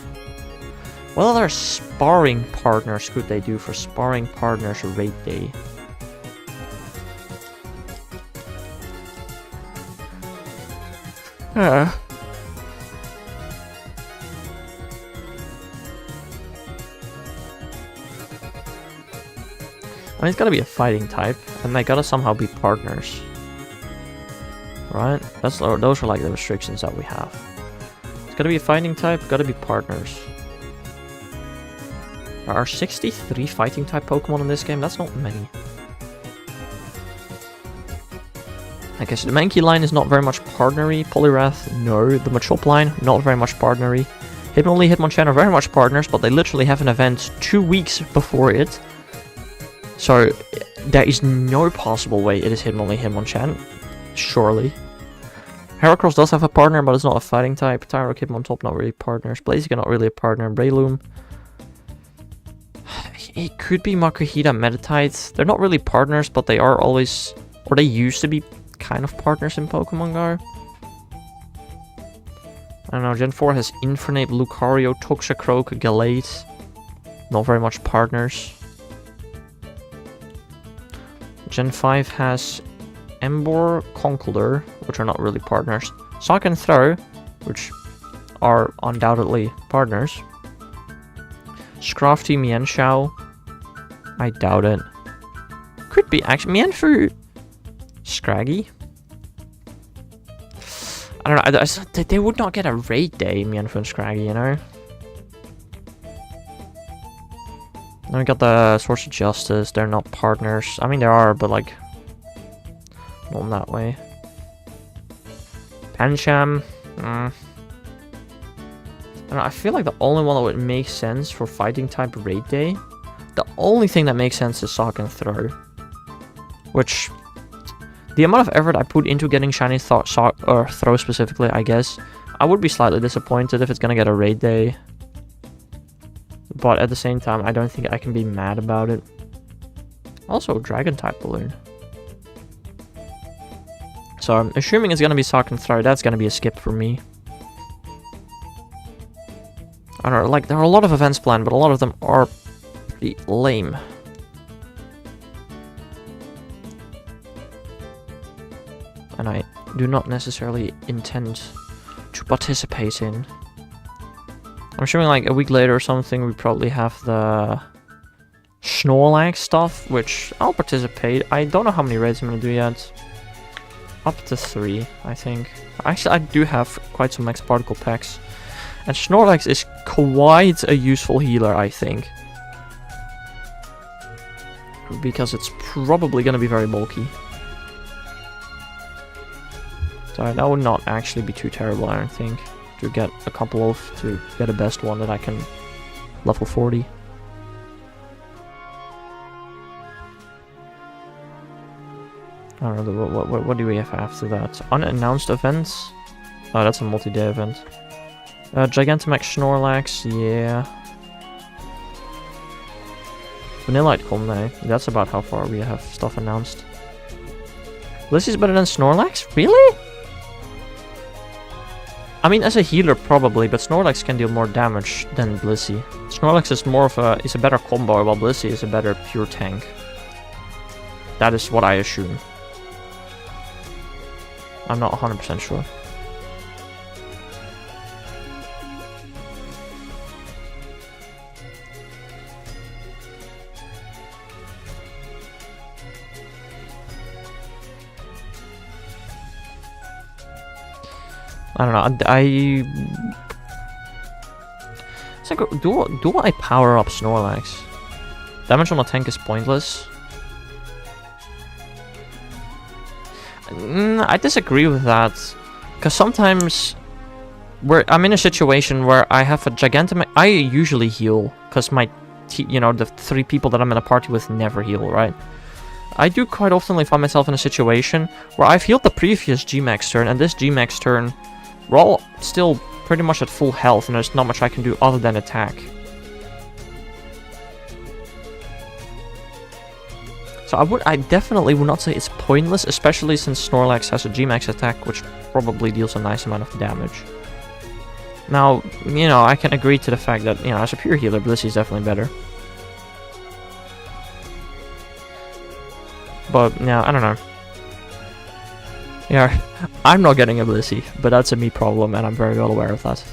What other sparring partners could they do for sparring partners raid day? I mean, it's gotta be a fighting type, and they gotta somehow be partners. Right? Those are like the restrictions that we have. It's gotta be a fighting type, gotta be partners. There are 63 fighting type Pokemon in this game, that's not many. I guess the Mankey line is not very much partnery. Poliwrath, no. The Machop line, not very much partnery. Hitmonlee, Hitmonchan are very much partners, but they literally have an event 2 weeks before it. So, there is no possible way it is Hitmonlee, Hitmonchan. Surely. Heracross does have a partner, but it's not a fighting type. Tyrogue, Hitmontop, not really partners. Blaziken, not really a partner. Breloom. It could be Makuhita, Meditite. They're not really partners, but they are always... Or they used to be kind of partners in Pokemon Go. I don't know, Gen 4 has Infernape, Lucario, Toxicroak, Gallade. Not very much partners. Gen 5 has Emboar, Conkeldurr, which are not really partners. Sock and Throw, which are undoubtedly partners. Scrafty, Mienshao. I doubt it. Could be actually Mienfoo. Scraggy. I don't know. They would not get a raid day, Mienfoo and Scraggy, you know. Then we got the Source of Justice. They're not partners. I mean, they are, but like, not in that way. Pancham. I don't know, I feel like the only one that would make sense for fighting type raid day, the only thing that makes sense is Sock and Throw. Which, the amount of effort I put into getting shiny Throw specifically, I guess, I would be slightly disappointed if it's gonna get a raid day. But at the same time, I don't think I can be mad about it. Also, Dragon type Balloon. So I'm assuming it's gonna be Sock and Throw. That's gonna be a skip for me. I don't know, like, there are a lot of events planned, but a lot of them are pretty lame. And I do not necessarily intend to participate in. I'm assuming like a week later or something, we probably have the Snorlax stuff, which I'll participate. I don't know how many raids I'm gonna do yet. Up to 3, I think. Actually, I do have quite some Max Particle packs. And Snorlax is quite a useful healer, I think. Because it's probably gonna be very bulky. So that would not actually be too terrible, I don't think. To get a couple of, to get a best one that I can level 40. I don't know, what do we have after that? Unannounced events? Oh, that's a multi-day event. Gigantamax Snorlax, yeah. Vanillite Comne, that's about how far we have stuff announced. Blissey's better than Snorlax? Really? I mean, as a healer probably, but Snorlax can deal more damage than Blissey. Snorlax is more of a better combo, while Blissey is a better pure tank. That is what I assume. I'm not 100% sure. I don't know, it's like, do I power up Snorlax? Damage on a tank is pointless. I disagree with that. Because sometimes I'm in a situation where I have a Gigantamax. I usually heal, because my you know, the 3 people that I'm in a party with never heal, right? I do quite often find myself in a situation where I've healed the previous G-Max turn, and this G-Max turn, we're all still pretty much at full health, and there's not much I can do other than attack. So I definitely would not say it's pointless, especially since Snorlax has a G-Max attack, which probably deals a nice amount of damage. Now, you know, I can agree to the fact that, you know, as a pure healer, Blissey's definitely better. But, yeah, I don't know. Yeah, I'm not getting a Blissey, but that's a me problem, and I'm very well aware of that.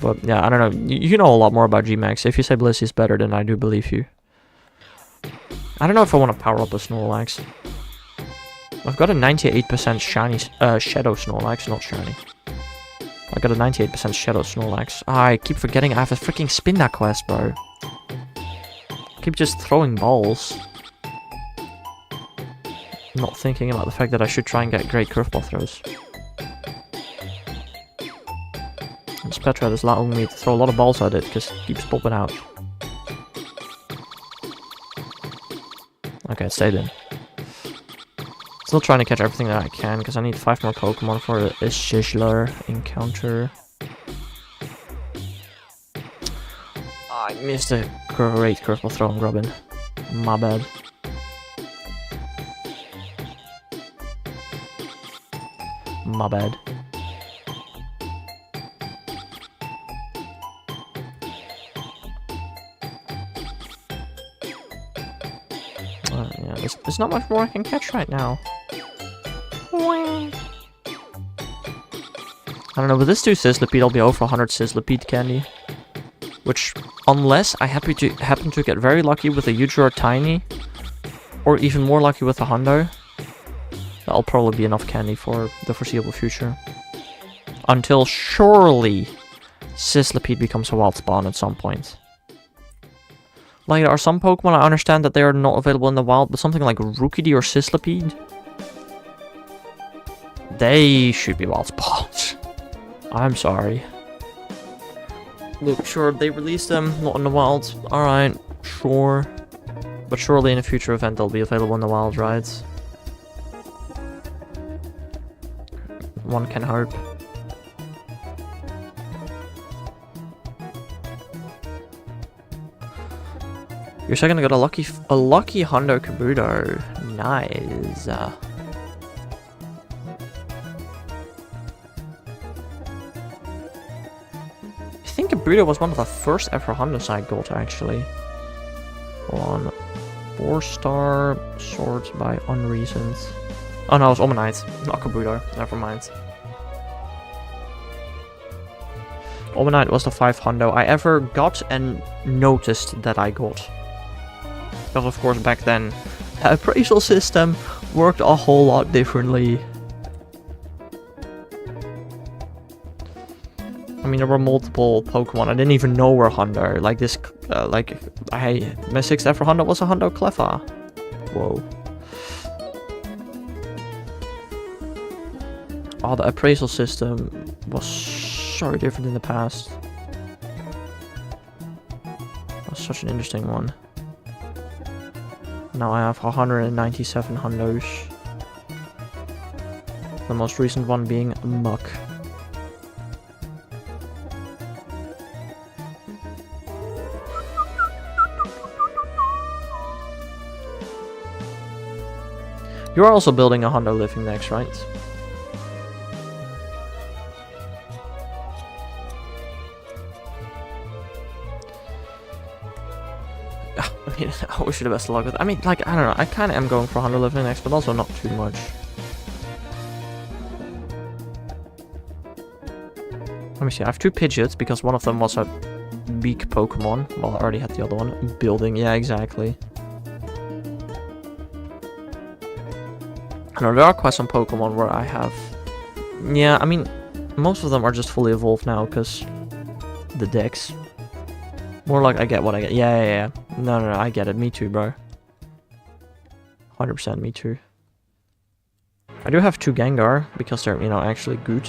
But, yeah, I don't know. You know a lot more about G-Max. If you say Blissey's better, then I do believe you. I don't know if I want to power up a Snorlax. I've got a 98% shiny, Shadow Snorlax, not shiny. I got a 98% Shadow Snorlax. I keep forgetting I have a freaking Spinda quest, bro. I keep just throwing balls. Not thinking about the fact that I should try and get great curveball throws. And Spectral is allowing me to throw a lot of balls at it because it keeps popping out. Okay, it stayed in. Still trying to catch everything that I can because I need 5 more Pokemon for a Sizzler encounter. I missed a great curveball throw on Grubbin. My bad. My bad. Yeah, there's not much more I can catch right now. I don't know, with this 2 Sizzlipede, I'll be over 100 Sizzlipede candy. Which, unless I happen to get very lucky with a huge or tiny, or even more lucky with a hundo, that'll probably be enough candy for the foreseeable future. Until surely Sizzlipede becomes a wild spawn at some point. Like, there are some Pokemon I understand that they are not available in the wild, but something like Rookidee or Sizzlipede, they should be wild spawns. I'm sorry. Look, sure, they released them, not in the wild. Alright, sure. But surely in a future event they'll be available in the wild, right? One can hope. You're second got a lucky Hondo Kabuto. Nice. I think Kabuto was one of the first ever Hondos I got, actually. Hold on. 4-star sorts by unreasons. Oh no, it was Omanite, not Kabuto. Never mind. Omanite was the 5 Hondo I ever got and noticed that I got. Because of course back then, the appraisal system worked a whole lot differently. I mean, there were multiple Pokemon I didn't even know were Hondo. Like this, my 6th ever Hondo was a Hondo Cleffa. Whoa. Oh, the appraisal system was so different in the past. That was such an interesting one. Now I have 197 Hondos. The most recent one being Muck. You are also building a Hondo Living next, right? I mean, I wish you the best of luck with it. I mean, like, I don't know. I kind of am going for Hondo Living next, but also not too much. Let me see. I have 2 Pidgeots because one of them was a weak Pokemon. Well, I already had the other one. Building. Yeah, exactly. I know there are quite some Pokemon where I have... Yeah, I mean, most of them are just fully evolved now, because... the Dex. More like I get what I get. Yeah. No, I get it. Me too, bro. 100% me too. I do have 2 Gengar, because they're, you know, actually good.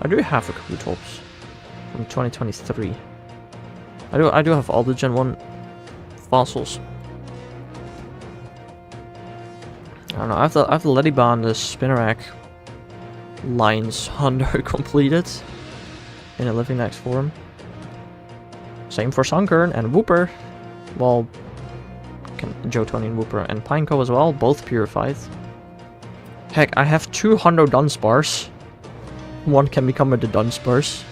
I do have a Kabutops. from 2023. I do have all the Gen 1 fossils. I don't know, I have the Leddyba and the Spinnerack lines hundo completed in a Living Next form. Same for Sunkern and Wooper. Well, Jotonian Wooper and Pineco as well, both purified. Heck, I have 2 hundo Dunsparce. One can become a Dunsparce.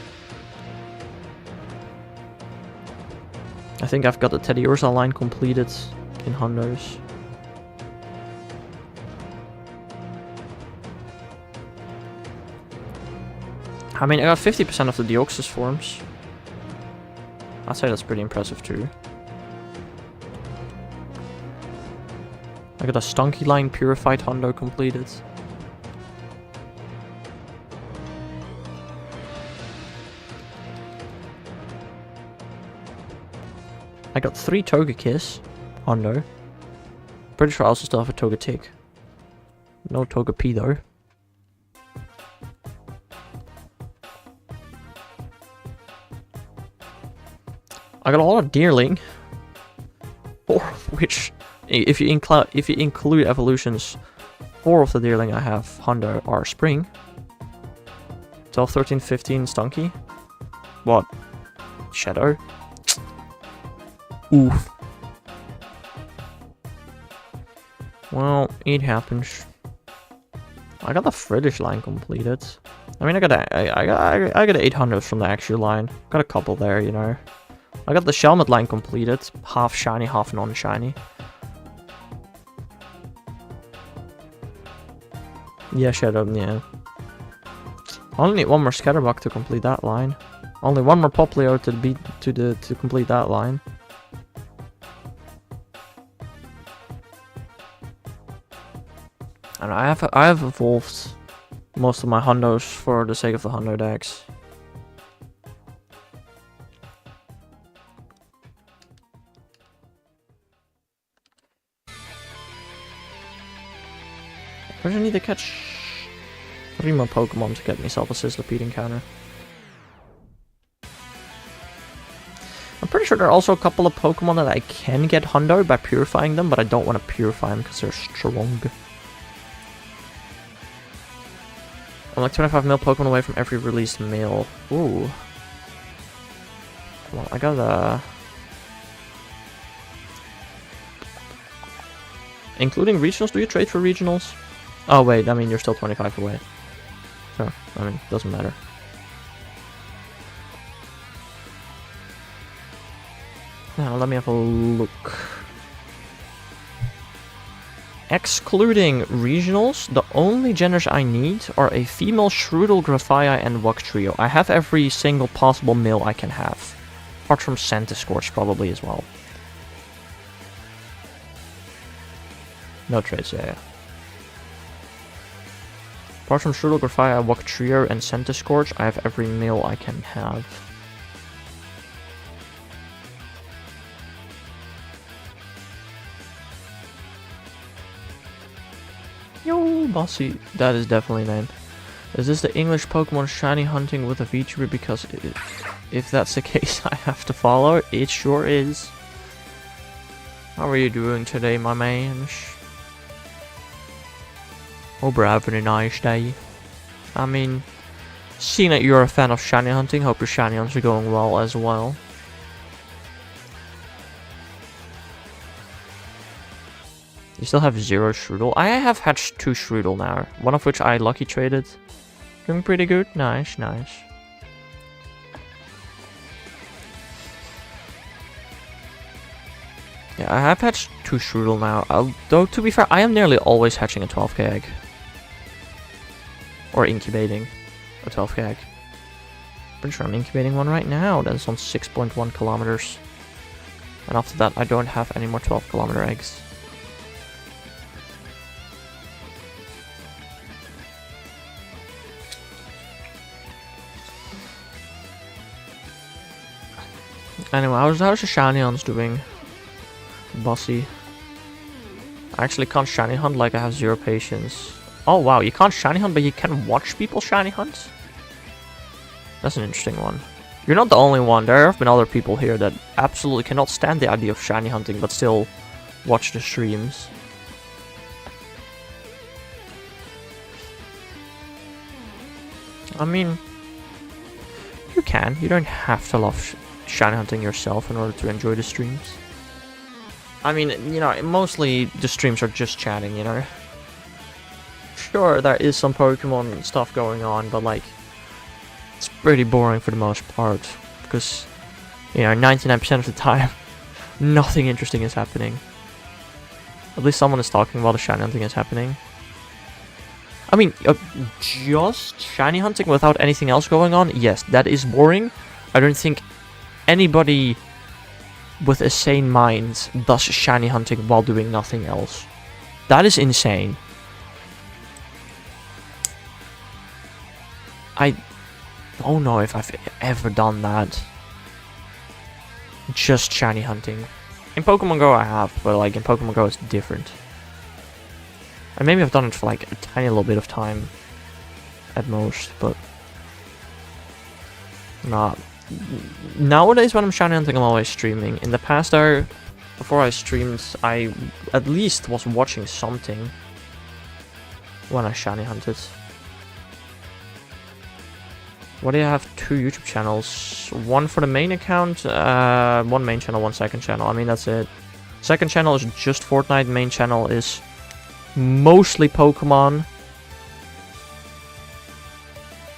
I think I've got the Teddy Ursa line completed in hundos. I mean, I got 50% of the Deoxys forms. I'd say that's pretty impressive too. I got a Stunky line purified hundo completed. I got 3 Togekiss hundo. Pretty sure I also still have a Togetic. No Togepi though. I got a lot of Deerling, 4 of which, if you include evolutions, 4 of the Deerling I have hundo are Spring. 12, 13, 15 Stunky. What? Shadow? Oof. Well, it happens. I got the Fritish line completed. I mean, I got 800 from the actual line. Got a couple there, you know. I got the Shelmet line completed. Half shiny, half non-shiny. Yeah, Shadow, yeah. Only need 1 more Scatterbug to complete that line. Only 1 more Poplio to complete that line. And I have evolved most of my hundos for the sake of the hundo decks. I just need to catch 3 more Pokemon to get myself a Sizzlipede encounter. I'm pretty sure there are also a couple of Pokemon that I can get hundo by purifying them, but I don't want to purify them because they're strong. I'm like 25 mil Pokemon away from every released male. Ooh. Well, I got a... Including regionals? Do you trade for regionals? Oh wait, I mean you're still 25 away. So, I mean, doesn't matter. Now, let me have a look. Excluding regionals, the only genders I need are a female Shroodle, Graphia, and Wugtrio. I have every single possible male I can have. Apart from Centiskorch probably as well. No trades, yeah. Apart from Shroodle, Graphia, Wugtrio, and Centiskorch, I have every male I can have. Yo, bossy. That is definitely name. Is this the English Pokemon shiny hunting with a VTuber? Because if that's the case, I have to follow. It sure is. How are you doing today, my man? Hope you're having a nice day. I mean, seeing that you're a fan of shiny hunting, hope your shiny hunts are going well as well. You still have 0 Shroodle. I have hatched 2 Shroodle now, one of which I lucky traded. Doing pretty good. Nice, nice. Yeah, I have hatched 2 Shroodle now. Though, to be fair, I am nearly always hatching a 12k egg. Or incubating a 12k egg. Pretty sure I'm incubating one right now. That is on 6.1 kilometers. And after that, I don't have any more 12 kilometer eggs. Anyway, how's the Shiny-Hunt's doing? Bossy. I actually can't shiny hunt, like I have 0 patience. Oh wow, you can't shiny hunt, but you can watch people shiny hunt? That's an interesting one. You're not the only one. There have been other people here that absolutely cannot stand the idea of shiny hunting, but still watch the streams. I mean, you can. You don't have to love shiny hunting yourself in order to enjoy the streams. I mean, you know, mostly the streams are just chatting, you know. Sure, there is some Pokemon stuff going on, but like, it's pretty boring for the most part, because, you know, 99% of the time, nothing interesting is happening. At least someone is talking while the shiny hunting is happening. I mean, just shiny hunting without anything else going on? Yes, that is boring. I don't think anybody with a sane mind does shiny hunting while doing nothing else. That is insane. I don't know if I've ever done that. Just shiny hunting. In Pokemon Go I have, but like in Pokemon Go it's different. And maybe I've done it for like a tiny little bit of time at most, but nah. Nowadays when I'm shiny hunting I'm always streaming. In the past though, before I streamed, I at least was watching something when I shiny hunted. What do you have? 2 YouTube channels. One for the main account, one main channel, one second channel. I mean, that's it. Second channel is just Fortnite, main channel is mostly Pokemon.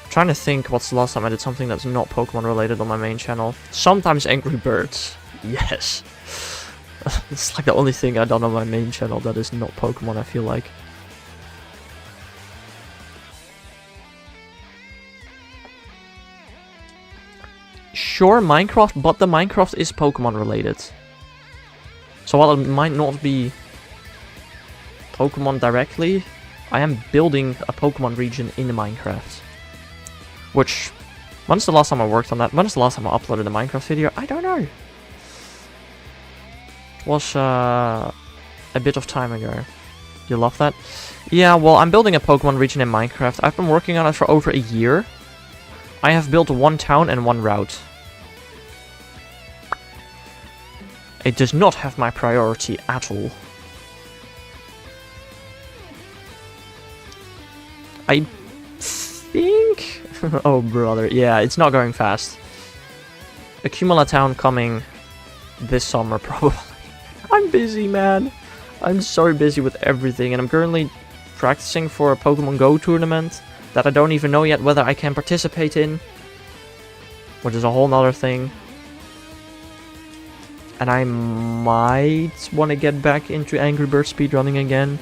Trying to think what's the last time I did something that's not Pokemon related on my main channel. Sometimes Angry Birds. Yes. It's like the only thing I've done on my main channel that is not Pokemon, I feel like. Sure, Minecraft, but the Minecraft is Pokemon related. So while it might not be Pokemon directly, I am building a Pokemon region in Minecraft. Which, when's the last time I worked on that? When's the last time I uploaded a Minecraft video? I don't know. It was a bit of time ago. You love that? Yeah, well, I'm building a Pokemon region in Minecraft. I've been working on it for over a year. I have built 1 town and 1 route. It does not have my priority at all. I think... oh, brother. Yeah, it's not going fast. A Cumula town coming this summer, probably. I'm busy, man. I'm so busy with everything, and I'm currently practicing for a Pokemon Go tournament that I don't even know yet whether I can participate in, which is a whole nother thing. And I might want to get back into Angry Birds speedrunning again,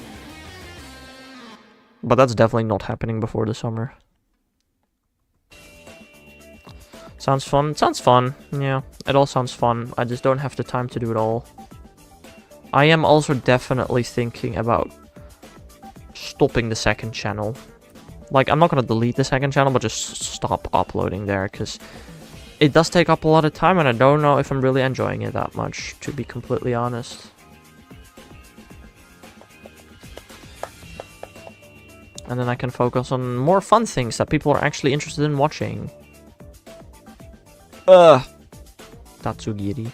but that's definitely not happening before the summer. Sounds fun. Sounds fun. Yeah, it all sounds fun. I just don't have the time to do it all. I am also definitely thinking about stopping the second channel. Like, I'm not going to delete the second channel, but just stop uploading there, because it does take up a lot of time, and I don't know if I'm really enjoying it that much, to be completely honest. And then I can focus on more fun things that people are actually interested in watching. Tatsugiri.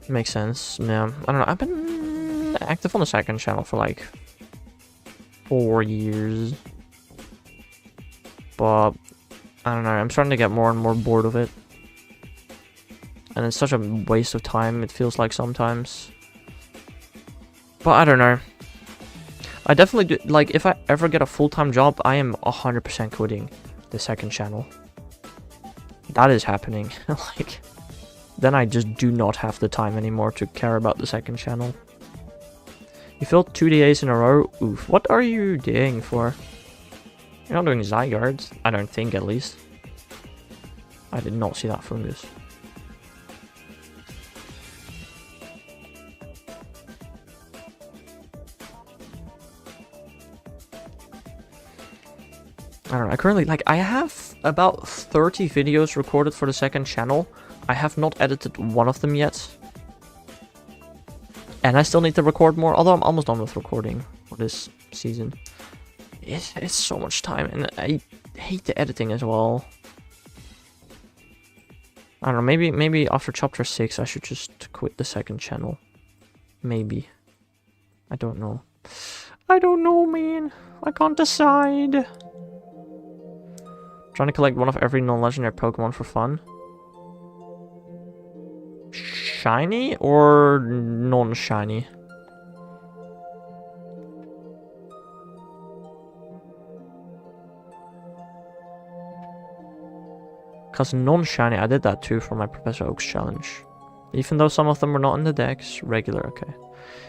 Makes sense. Yeah, I don't know. I've been active on the second channel for like 4 years. But I don't know, I'm starting to get more and more bored of it. And it's such a waste of time, it feels like sometimes. But I don't know. I definitely do, like, if I ever get a full-time job, I am 100% quitting the second channel. That is happening. Like, then I just do not have the time anymore to care about the second channel. You filled 2 days in a row? Oof, what are you doing for? You're not doing Zygarde. I don't think, at least. I did not see that fungus. I don't know. I currently, like, I have about 30 videos recorded for the second channel. I have not edited one of them yet. And I still need to record more, although I'm almost done with recording for this season. It's so much time, and I hate the editing as well. I don't know, maybe after chapter 6 I should just quit the second channel. Maybe. I don't know. I don't know, man. I can't decide. Trying to collect one of every non-legendary Pokemon for fun. Shiny or non-shiny? Because non-shiny, I did that too for my Professor Oak's challenge. Even though some of them were not in the decks. Regular, okay.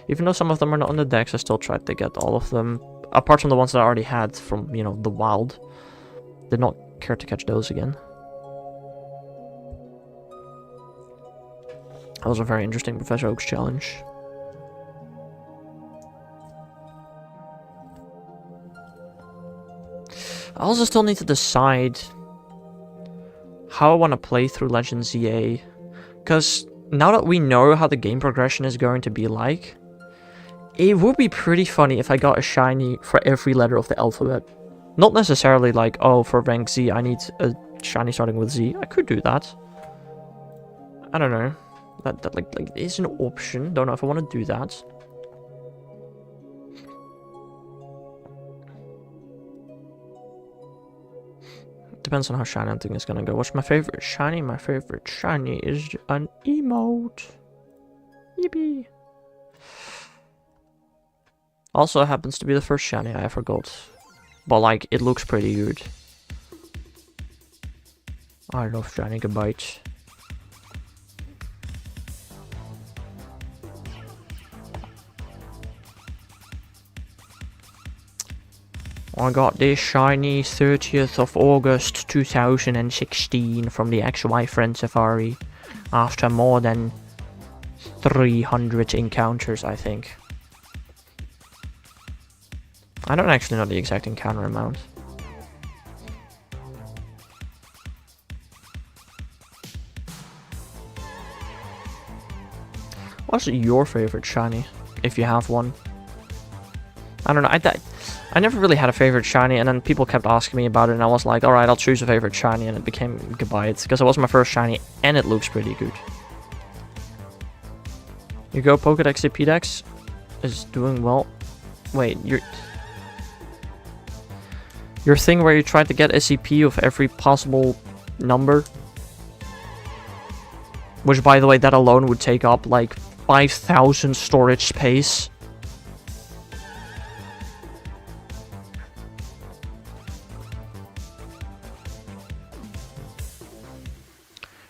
Even though some of them are not in the decks, I still tried to get all of them. Apart from the ones that I already had from, you know, the wild. Did not care to catch those again. That was a very interesting Professor Oak's challenge. I also still need to decide how I want to play through Legend ZA. Because now that we know how the game progression is going to be like, it would be pretty funny if I got a shiny for every letter of the alphabet. Not necessarily like, oh, for rank Z, I need a shiny starting with Z. I could do that. I don't know. That like is an option. Don't know if I want to do that. Depends on how shiny hunting is gonna go. What's my favorite shiny? My favorite shiny is an emote. Yippee. Also happens to be the first shiny I ever got. But like, it looks pretty good. I love shiny Gimmighoul. I got this shiny 30th of August 2016 from the XY Friend Safari after more than 300 encounters, I think. I don't actually know the exact encounter amount. What's your favorite shiny, if you have one? I don't know, I never really had a favorite shiny, and then people kept asking me about it, and I was like, alright, I'll choose a favorite shiny, and it became Gimmighoul, because it was my first shiny, and it looks pretty good. You go Pokedex CPDex is doing well. Wait, your thing where you try to get SCP of every possible number, which by the way, that alone would take up like 5,000 storage space.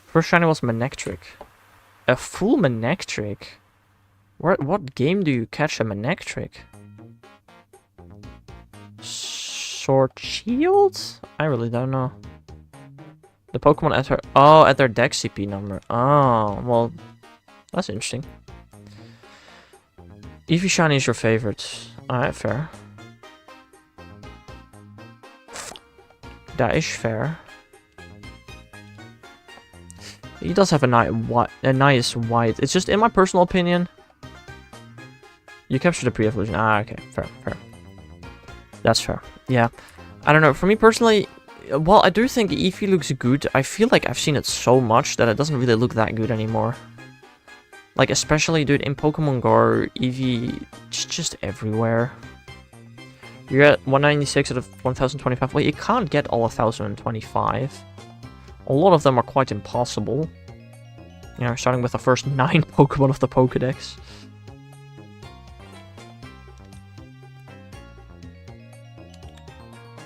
First shiny was Manectric. A full Manectric? What game do you catch a Manectric? Sword Shield? I really don't know. The Pokemon at her... Oh, at their deck CP number. Oh, well, that's interesting. Eevee Shiny is your favorite. Alright, fair. That is fair. He does have a nice white. It's just, in my personal opinion, you captured the pre-evolution. Ah, okay, fair. That's fair. Yeah, I don't know. For me personally, while I do think Eevee looks good, I feel like I've seen it so much that it doesn't really look that good anymore. Like, especially, dude, in Pokemon Go, Eevee is just everywhere. You're at 196 out of 1025. Well, you can't get all 1025. A lot of them are quite impossible. You know, starting with the first 9 Pokemon of the Pokedex.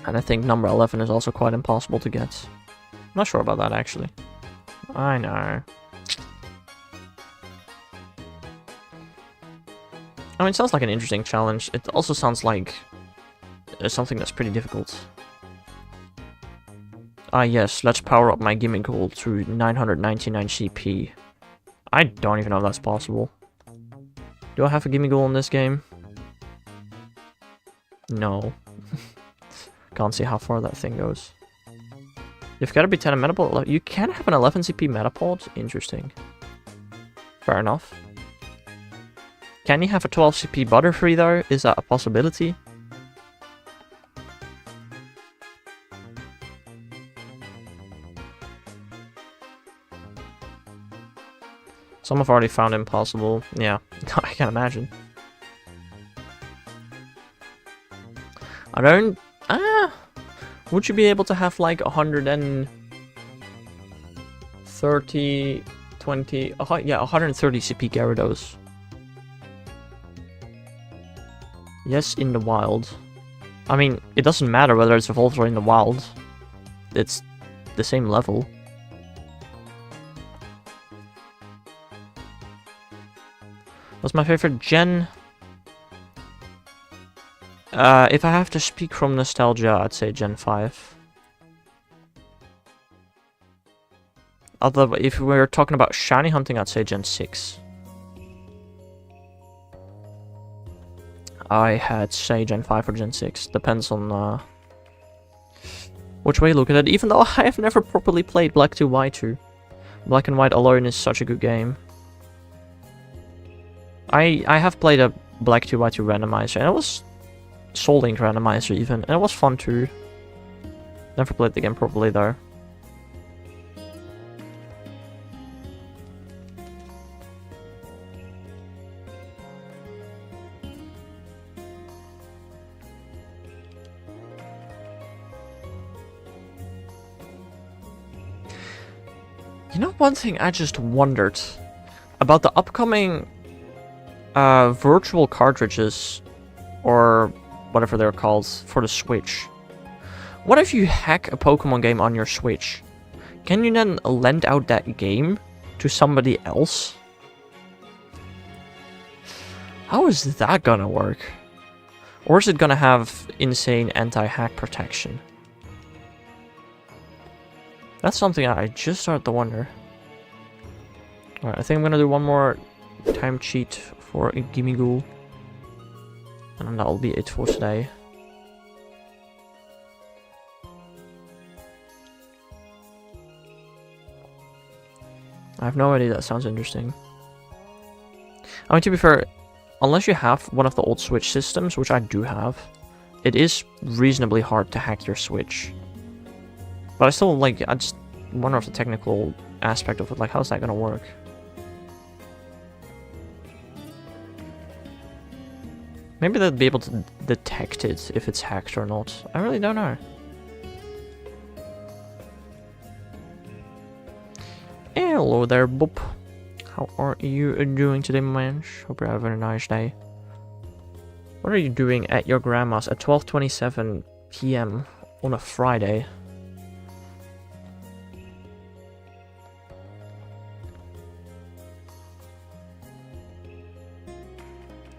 And I think number 11 is also quite impossible to get. I'm not sure about that, actually. I know. I mean, it sounds like an interesting challenge. It also sounds like something that's pretty difficult. Ah yes, let's power up my Gimmighoul to 999 CP. I don't even know if that's possible. Do I have a Gimmighoul in this game? No. Can't see how far that thing goes. You've got to be 10 a Metapod. You can have an 11 CP Metapod? Interesting. Fair enough. Can you have a 12 CP Butterfree though? Is that a possibility? Some have already found impossible. Yeah, I can imagine. I don't... would you be able to have like 130... 20... yeah, 130 CP Gyarados. Yes, in the wild. I mean, it doesn't matter whether it's evolved or in the wild. It's the same level. What's my favorite gen? If I have to speak from nostalgia, I'd say Gen 5. Although, if we're talking about shiny hunting, I'd say Gen 6. I had say Gen 5 or Gen 6. Depends on which way you look at it. Even though I have never properly played Black 2 White 2. Black and White alone is such a good game. I have played a Black 2 White 2 randomizer, and it was Soul Link randomizer even, and it was fun too. Never played the game properly though. You know, one thing I just wondered about the upcoming virtual cartridges, or whatever they're called, for the Switch. What if you hack a Pokemon game on your Switch? Can you then lend out that game to somebody else? How is that gonna work? Or is it gonna have insane anti-hack protection? That's something I just started to wonder. Alright, I think I'm gonna do one more time cheat for a Gimmighoul. And that'll be it for today. I have no idea, that sounds interesting. I mean, to be fair, unless you have one of the old Switch systems, which I do have, it is reasonably hard to hack your Switch. But I still, like, I just wonder of the technical aspect of it, like, how's that gonna work? Maybe they'll be able to detect it if it's hacked or not. I really don't know. Hello there, Boop. How are you doing today, my man? Hope you're having a nice day. What are you doing at your grandma's at 12:27 PM on a Friday?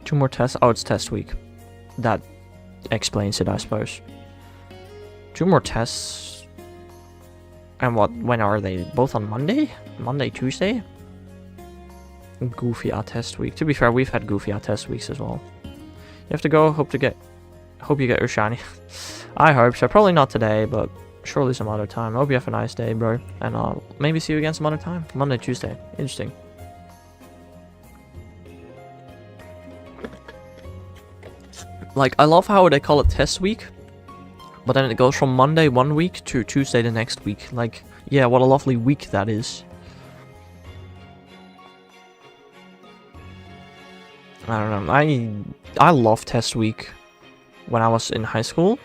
Two more tests? Oh, it's test week. That explains it, I suppose. Two more tests. And what? When are they? Both on Monday? Monday, Tuesday? Goofy art test week. To be fair, we've had goofy art test weeks as well. You have to go. Hope you get your shiny. I hope so. Probably not today, but surely some other time. I hope you have a nice day, bro. And I'll maybe see you again some other time. Monday, Tuesday. Interesting. Like, I love how they call it test week, but then it goes from Monday one week to Tuesday the next week. Like, yeah, what a lovely week that is. I don't know, I love test week when I was in high school.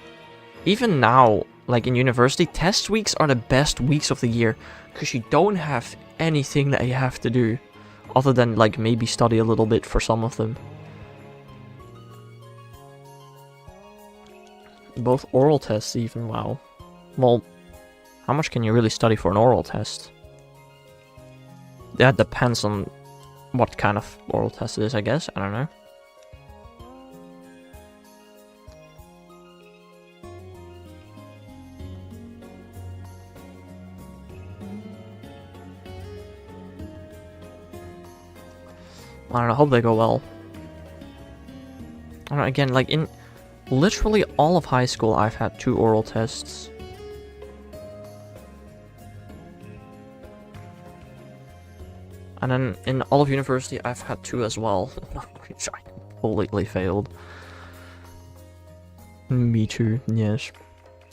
Even now, like in university, test weeks are the best weeks of the year, because you don't have anything that you have to do, other than, like, maybe study a little bit for some of them. Both oral tests even, wow. Well, how much can you really study for an oral test? That depends on what kind of oral test it is, I guess. I don't know. I don't know, hope they go well. I don't know, again, like in literally all of high school, I've had 2 oral tests. And then in all of university, I've had 2 as well, which I completely failed. Me too, yes.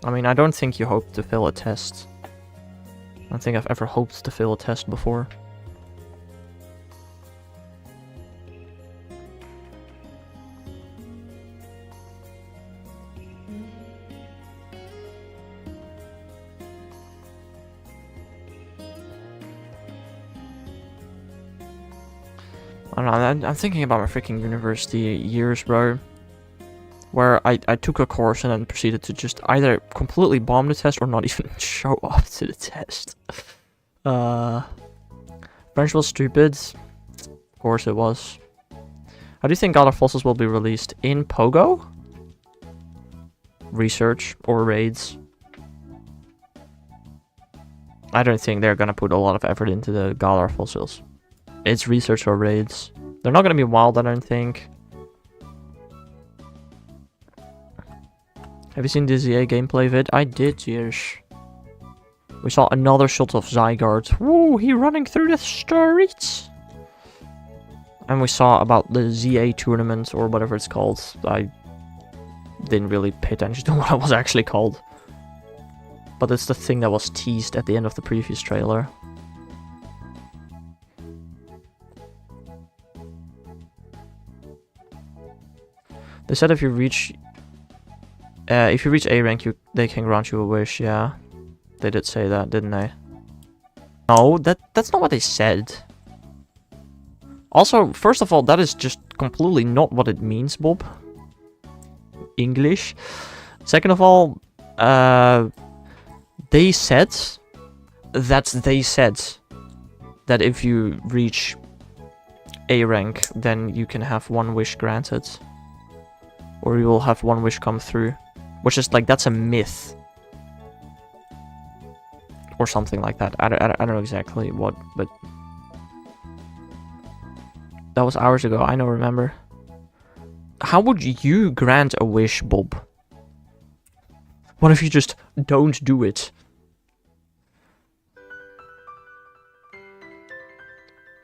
I mean, I don't think you hope to fail a test. I don't think I've ever hoped to fail a test before. I don't know, I'm thinking about my freaking university years, bro. Where I took a course and then proceeded to just either completely bomb the test or not even show up to the test. French was stupid. Of course it was. How do you think Galar fossils will be released? In Pogo? Research or raids? I don't think they're gonna put a lot of effort into the Galar fossils. It's research or raids. They're not gonna be wild, I don't think. Have you seen the ZA gameplay vid? I did, yes. We saw another shot of Zygarde. Woo, he running through the streets! And we saw about the ZA tournament, or whatever it's called. I didn't really pay attention to what it was actually called. But it's the thing that was teased at the end of the previous trailer. They said if you reach A rank, they can grant you a wish. Yeah, they did say that, didn't they? No, that's not what they said. Also, first of all, that is just completely not what it means, Bob. English. Second of all, they said that if you reach A rank, then you can have one wish granted. Or you will have one wish come through. Which is like, that's a myth. Or something like that. I don't know exactly what, but... That was hours ago, I don't remember. How would you grant a wish, Bob? What if you just don't do it?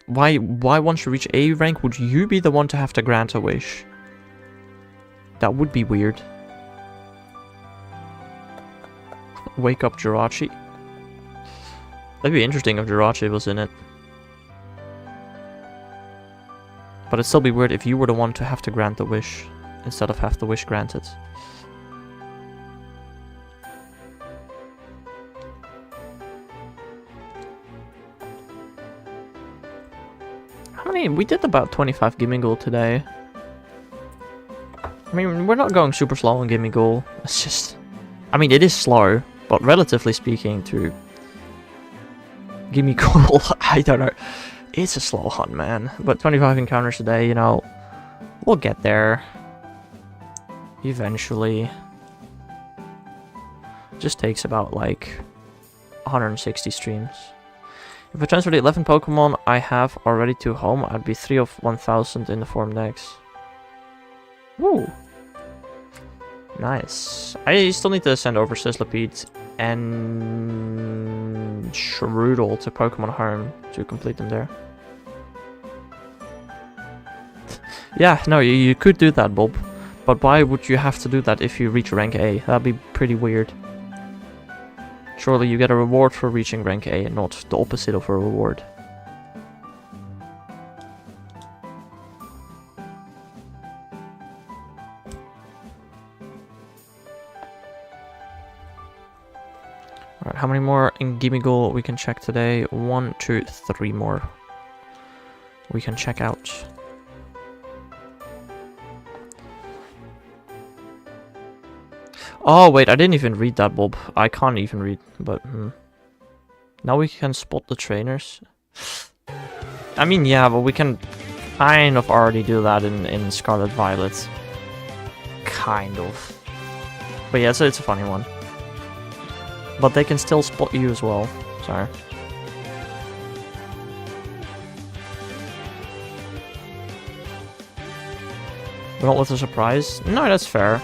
Why once you reach A rank would you be the one to have to grant a wish? That would be weird. Wake up Jirachi. That'd be interesting if Jirachi was in it. But it'd still be weird if you were the one to have to grant the wish, instead of have the wish granted. How many? We did about 25 Gimmighoul today. I mean, we're not going super slow on Gimmighoul. It's just... I mean, it is slow, but relatively speaking to Gimmighoul, I don't know. It's a slow hunt, man. But 25 encounters a day, you know, we'll get there. Eventually. Just takes about, like, 160 streams. If I transfer the 11 Pokemon I have already to home, I'd be 3 of 1000 in the form decks. Woo! Nice. I still need to send over Sizzlipede and Shroodle to Pokemon Home to complete them there. Yeah, no, you could do that, Bob. But why would you have to do that if you reach rank A? That'd be pretty weird. Surely you get a reward for reaching rank A and not the opposite of a reward. Alright, how many more in Gimmighoul we can check today? 1, 2, 3 more. We can check out. Oh, wait, I didn't even read that, Bob. I can't even read, but... Now we can spot the trainers. I mean, yeah, but we can kind of already do that in Scarlet Violet. Kind of. But yeah, so it's a funny one. But they can still spot you as well. Sorry. But not with a surprise? No, that's fair.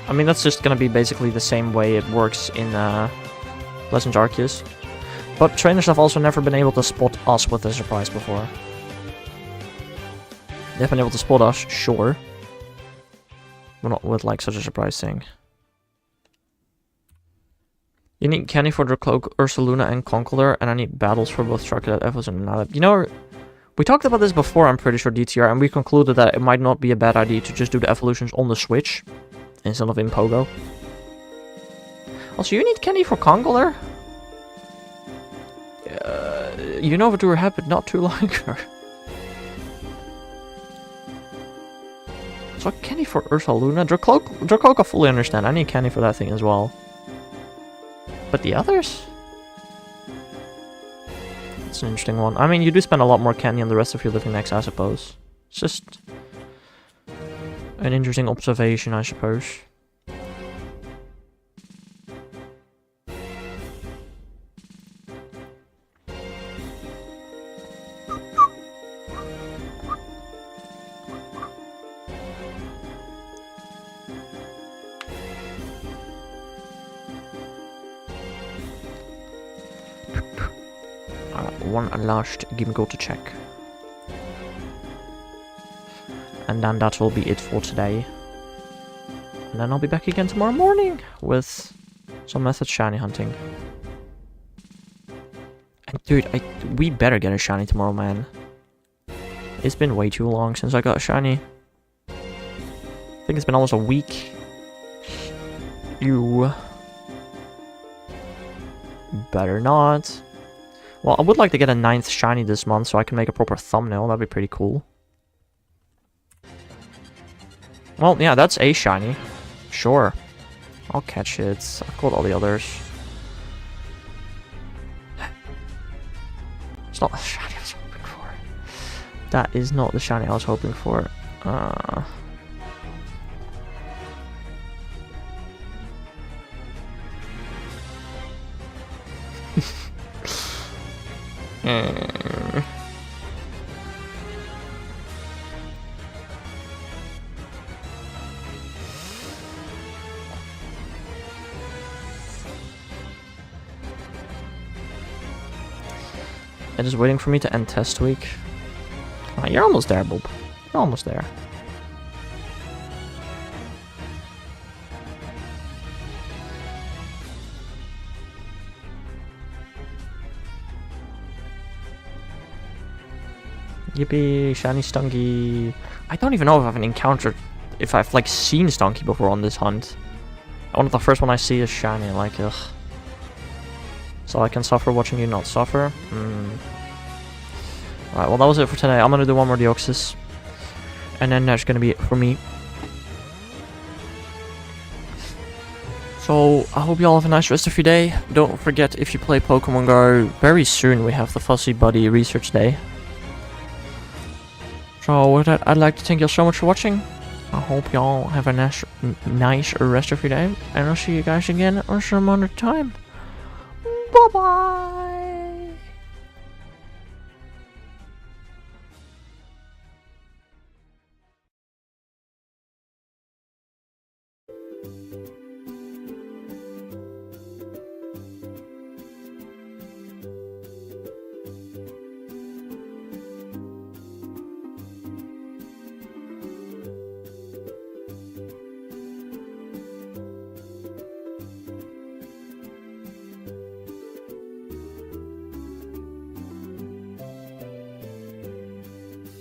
I mean, that's just gonna be basically the same way it works in Legends Arceus. But trainers have also never been able to spot us with a surprise before. They've been able to spot us, sure. But not with, like, such a surprise thing. You need Candy for the Cloak, Ursaluna, and Conkeldurr, and I need battles for both Charcadet, Evos, and Nalab. You know, we talked about this before, I'm pretty sure, DTR, and we concluded that it might not be a bad idea to just do the evolutions on the Switch, instead of in Pogo. Also, you need Candy for Conkeldurr? You know what we were happy not too long ago. So candy for Ursaluna. Dracloak I fully understand. I need candy for that thing as well. But the others? It's an interesting one. I mean, you do spend a lot more candy on the rest of your living next, I suppose. It's just an interesting observation, I suppose. One last Gimmighoul to check. And then that will be it for today. And then I'll be back again tomorrow morning with some method shiny hunting. And dude, we better get a shiny tomorrow, man. It's been way too long since I got a shiny. I think it's been almost a week. You better not. Well, I would like to get a 9th shiny this month so I can make a proper thumbnail. That'd be pretty cool. Well, yeah, that's a shiny. Sure. I'll catch it. I've got all the others. It's not the shiny I was hoping for. That is not the shiny I was hoping for. It is waiting for me to end test week. Oh, you're almost there, Bob. You're almost there. Yippee, shiny Stunky. I don't even know if I've encountered, if I've like seen Stunky before on this hunt. One of the first one I see is shiny, like, ugh. So I can suffer watching you not suffer. Alright, well that was it for today. I'm gonna do one more Deoxys. And then that's gonna be it for me. So, I hope you all have a nice rest of your day. Don't forget, if you play Pokemon Go, very soon we have the Fuzzy Buddy Research Day. So with that, I'd like to thank you all so much for watching. I hope y'all have a nice rest of your day. And I'll see you guys again on some other time. Bye-bye!